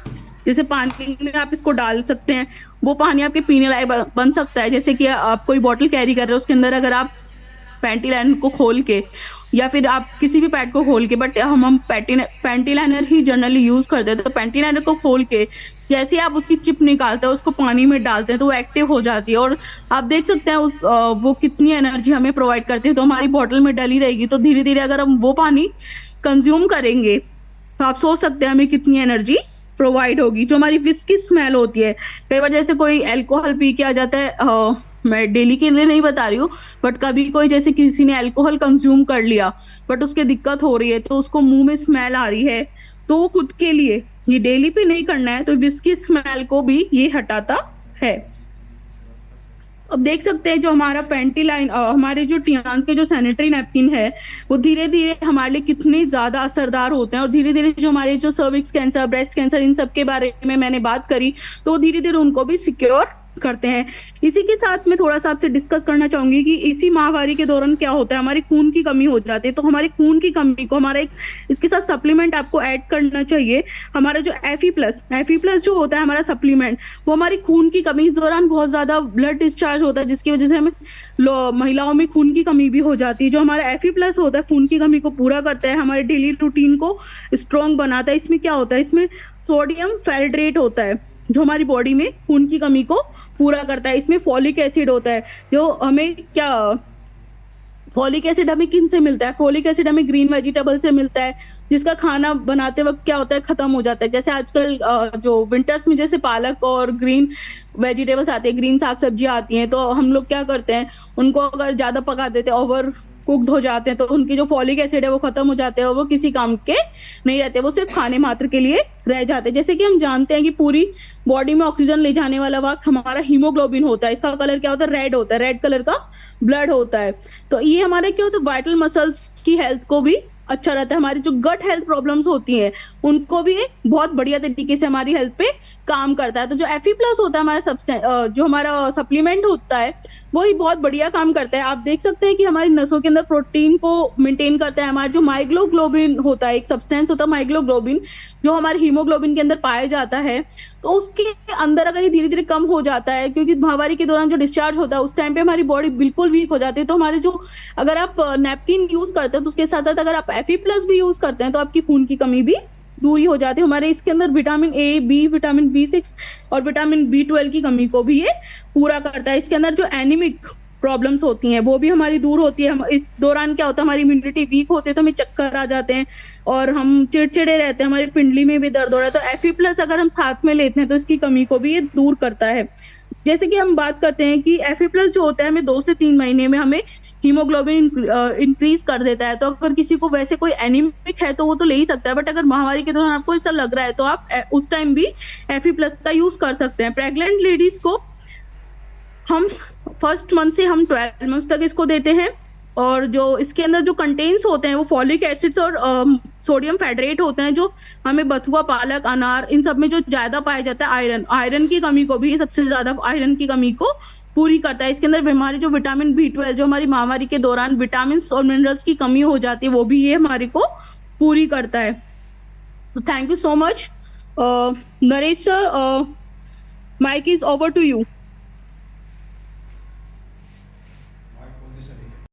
जैसे पानी में आप इसको डाल सकते हैं, वो पानी आपके पीने लायक बन सकता है। जैसे कि आप कोई बॉटल कैरी कर रहे हो, उसके अंदर अगर आप पैंटी लाइनर को खोल के, या फिर आप किसी भी पैड को खोल के, बट हम पैंटी लाइनर ही जनरली यूज करते हैं, तो पैंटी लाइनर को खोल के जैसे आप उसकी चिप निकालते हैं, उसको पानी में डालते हैं, तो वो एक्टिव हो जाती है। और आप देख सकते हैं वो कितनी एनर्जी हमें प्रोवाइड करती है। तो हमारी बॉटल में डली रहेगी, तो धीरे धीरे अगर हम वो पानी कंज्यूम करेंगे तो आप सोच सकते हैं हमें कितनी एनर्जी प्रोवाइड होगी। जो हमारी विस्की स्मेल होती है, कई बार जैसे कोई अल्कोहल पी के आ जाता है, मैं डेली के लिए नहीं बता रही हूँ, बट कभी कोई जैसे किसी ने अल्कोहल कंज्यूम कर लिया बट उसके दिक्कत हो रही है, तो उसको मुंह में स्मेल आ रही है, तो वो खुद के लिए, ये डेली पे नहीं करना है, तो विस्की स्मेल को भी ये हटाता है। अब देख सकते हैं जो हमारा पैंटी लाइन, हमारे जो टियान्स के जो सैनिटरी नैपकिन है वो धीरे धीरे हमारे लिए कितने ज्यादा असरदार होते हैं। और धीरे धीरे जो हमारे जो सर्विक्स कैंसर, ब्रेस्ट कैंसर, इन सब के बारे में मैंने बात करी, तो वो धीरे धीरे उनको भी सिक्योर करते हैं। इसी के साथ मैं थोड़ा सा आपसे डिस्कस करना चाहूंगी कि इसी माहवारी के दौरान क्या होता है, हमारी खून की कमी हो जाती है, तो हमारे खून की कमी को हमारा एक इसके साथ सप्लीमेंट आपको ऐड करना चाहिए। हमारा जो Fe+ जो होता है हमारा सप्लीमेंट, वो हमारी खून की कमी, इस दौरान बहुत ज्यादा ब्लड डिस्चार्ज होता है जिसकी वजह से हमें महिलाओं में खून की कमी भी हो जाती है। जो हमारा Fe+ होता है खून की कमी को पूरा करता है, हमारे डेली रूटीन को स्ट्रॉन्ग बनाता है। इसमें क्या होता है, इसमें सोडियम फेरिड्रेट होता है जो हमारी बॉडी में खून की कमी को पूरा करता है। इसमें फॉलिक एसिड होता है, जो हमें क्या, फॉलिक एसिड हमें किन से मिलता है, फॉलिक एसिड हमें ग्रीन वेजिटेबल से मिलता है, जिसका खाना बनाते वक्त क्या होता है, खत्म हो जाता है। जैसे आजकल जो विंटर्स में जैसे पालक और ग्रीन वेजिटेबल्स आती है, ग्रीन साग सब्जियां आती हैं, तो हम लोग क्या करते हैं, उनको अगर ज्यादा पका देते हैं, ओवर कुक्ड हो जाते हैं, तो उनकी जो फॉलिक एसिड है वो खत्म हो जाते हैं और वो किसी काम के नहीं रहते, वो सिर्फ खाने मात्र के लिए रह जाते हैं। जैसे कि हम जानते हैं कि पूरी बॉडी में ऑक्सीजन ले जाने वाला वाहक हमारा हीमोग्लोबिन होता है। इसका कलर क्या होता है, रेड होता है, रेड कलर का ब्लड होता है। तो ये हमारे क्या होता है, वाइटल मसल्स की हेल्थ को भी अच्छा रहता है। हमारी जो गट हेल्थ प्रॉब्लम्स होती हैं उनको भी बहुत बढ़िया तरीके से हमारी हेल्थ पे काम करता है। तो जो Fe+ होता है हमारा जो हमारा सप्लीमेंट होता है वो ही बहुत बढ़िया काम करता है। आप देख सकते हैं कि हमारी नसों के अंदर प्रोटीन को मेंटेन करता है। हमारा जो माइग्लोग्लोबिन होता है, एक सब्सटेंस होता है माइग्लोग्लोबिन, जो हमारे हीमोग्लोबिन के अंदर पाया जाता है, तो उसके अंदर अगर ये धीरे धीरे कम हो जाता है, क्योंकि महामारी के दौरान जो डिस्चार्ज होता है उस टाइम पे हमारी बॉडी बिल्कुल वीक हो जाती है। तो हमारे जो, अगर आप नैपकिन यूज करते हैं तो उसके साथ साथ अगर आप Fe+ भी यूज करते हैं तो आपकी खून की कमी भी दूरी हो जाती है। हमारे इसके अंदर vitamin A, B, vitamin B6 और विटामिन B12 की कमी को भी ये पूरा करता है। इसके अंदर जो एनीमिक प्रॉब्लम्स होती हैं वो भी हमारी दूर होती है। इस दौरान क्या होता है, हमारी इम्यूनिटी वीक होती है तो हमें चक्कर आ जाते हैं और हम चिड़चिड़े रहते हैं, हमारी पिंडली में भी दर्द हो रहा है। तो Fe+ अगर हम साथ में लेते हैं तो इसकी कमी को भी ये दूर करता है। जैसे कि हम बात करते हैं कि Fe+ जो होता है हमें 2 से 3 महीने में हमें हीमोग्लोबिन इंक्रीज कर देता है। तो अगर किसी को वैसे कोई एनीमिक है तो वो तो ले ही सकता है, बट अगर महामारी के दौरान आपको ऐसा लग रहा है तो आप उस टाइम भी Fe+ का यूज कर सकते हैं। प्रेग्नेंट लेडीज को हम फर्स्ट मंथ से हम 12 मंथ तक इसको देते हैं। और जो इसके अंदर जो कंटेंट्स होते हैं वो फॉलिक एसिड्स और सोडियम फेडरेट होते हैं, जो हमें बथुआ, पालक, अनार, इन सब में जो ज्यादा पाया जाता है। आयरन की कमी को भी, सबसे ज्यादा आयरन की कमी को पूरी करता है। इसके अंदर हमारी जो विटामिन B12, जो हमारी महामारी के दौरान विटामिन और मिनरल्स की कमी हो जाती है, वो भी ये हमारे को पूरी करता है। Thank you so much Naresh sir, mike is over to you.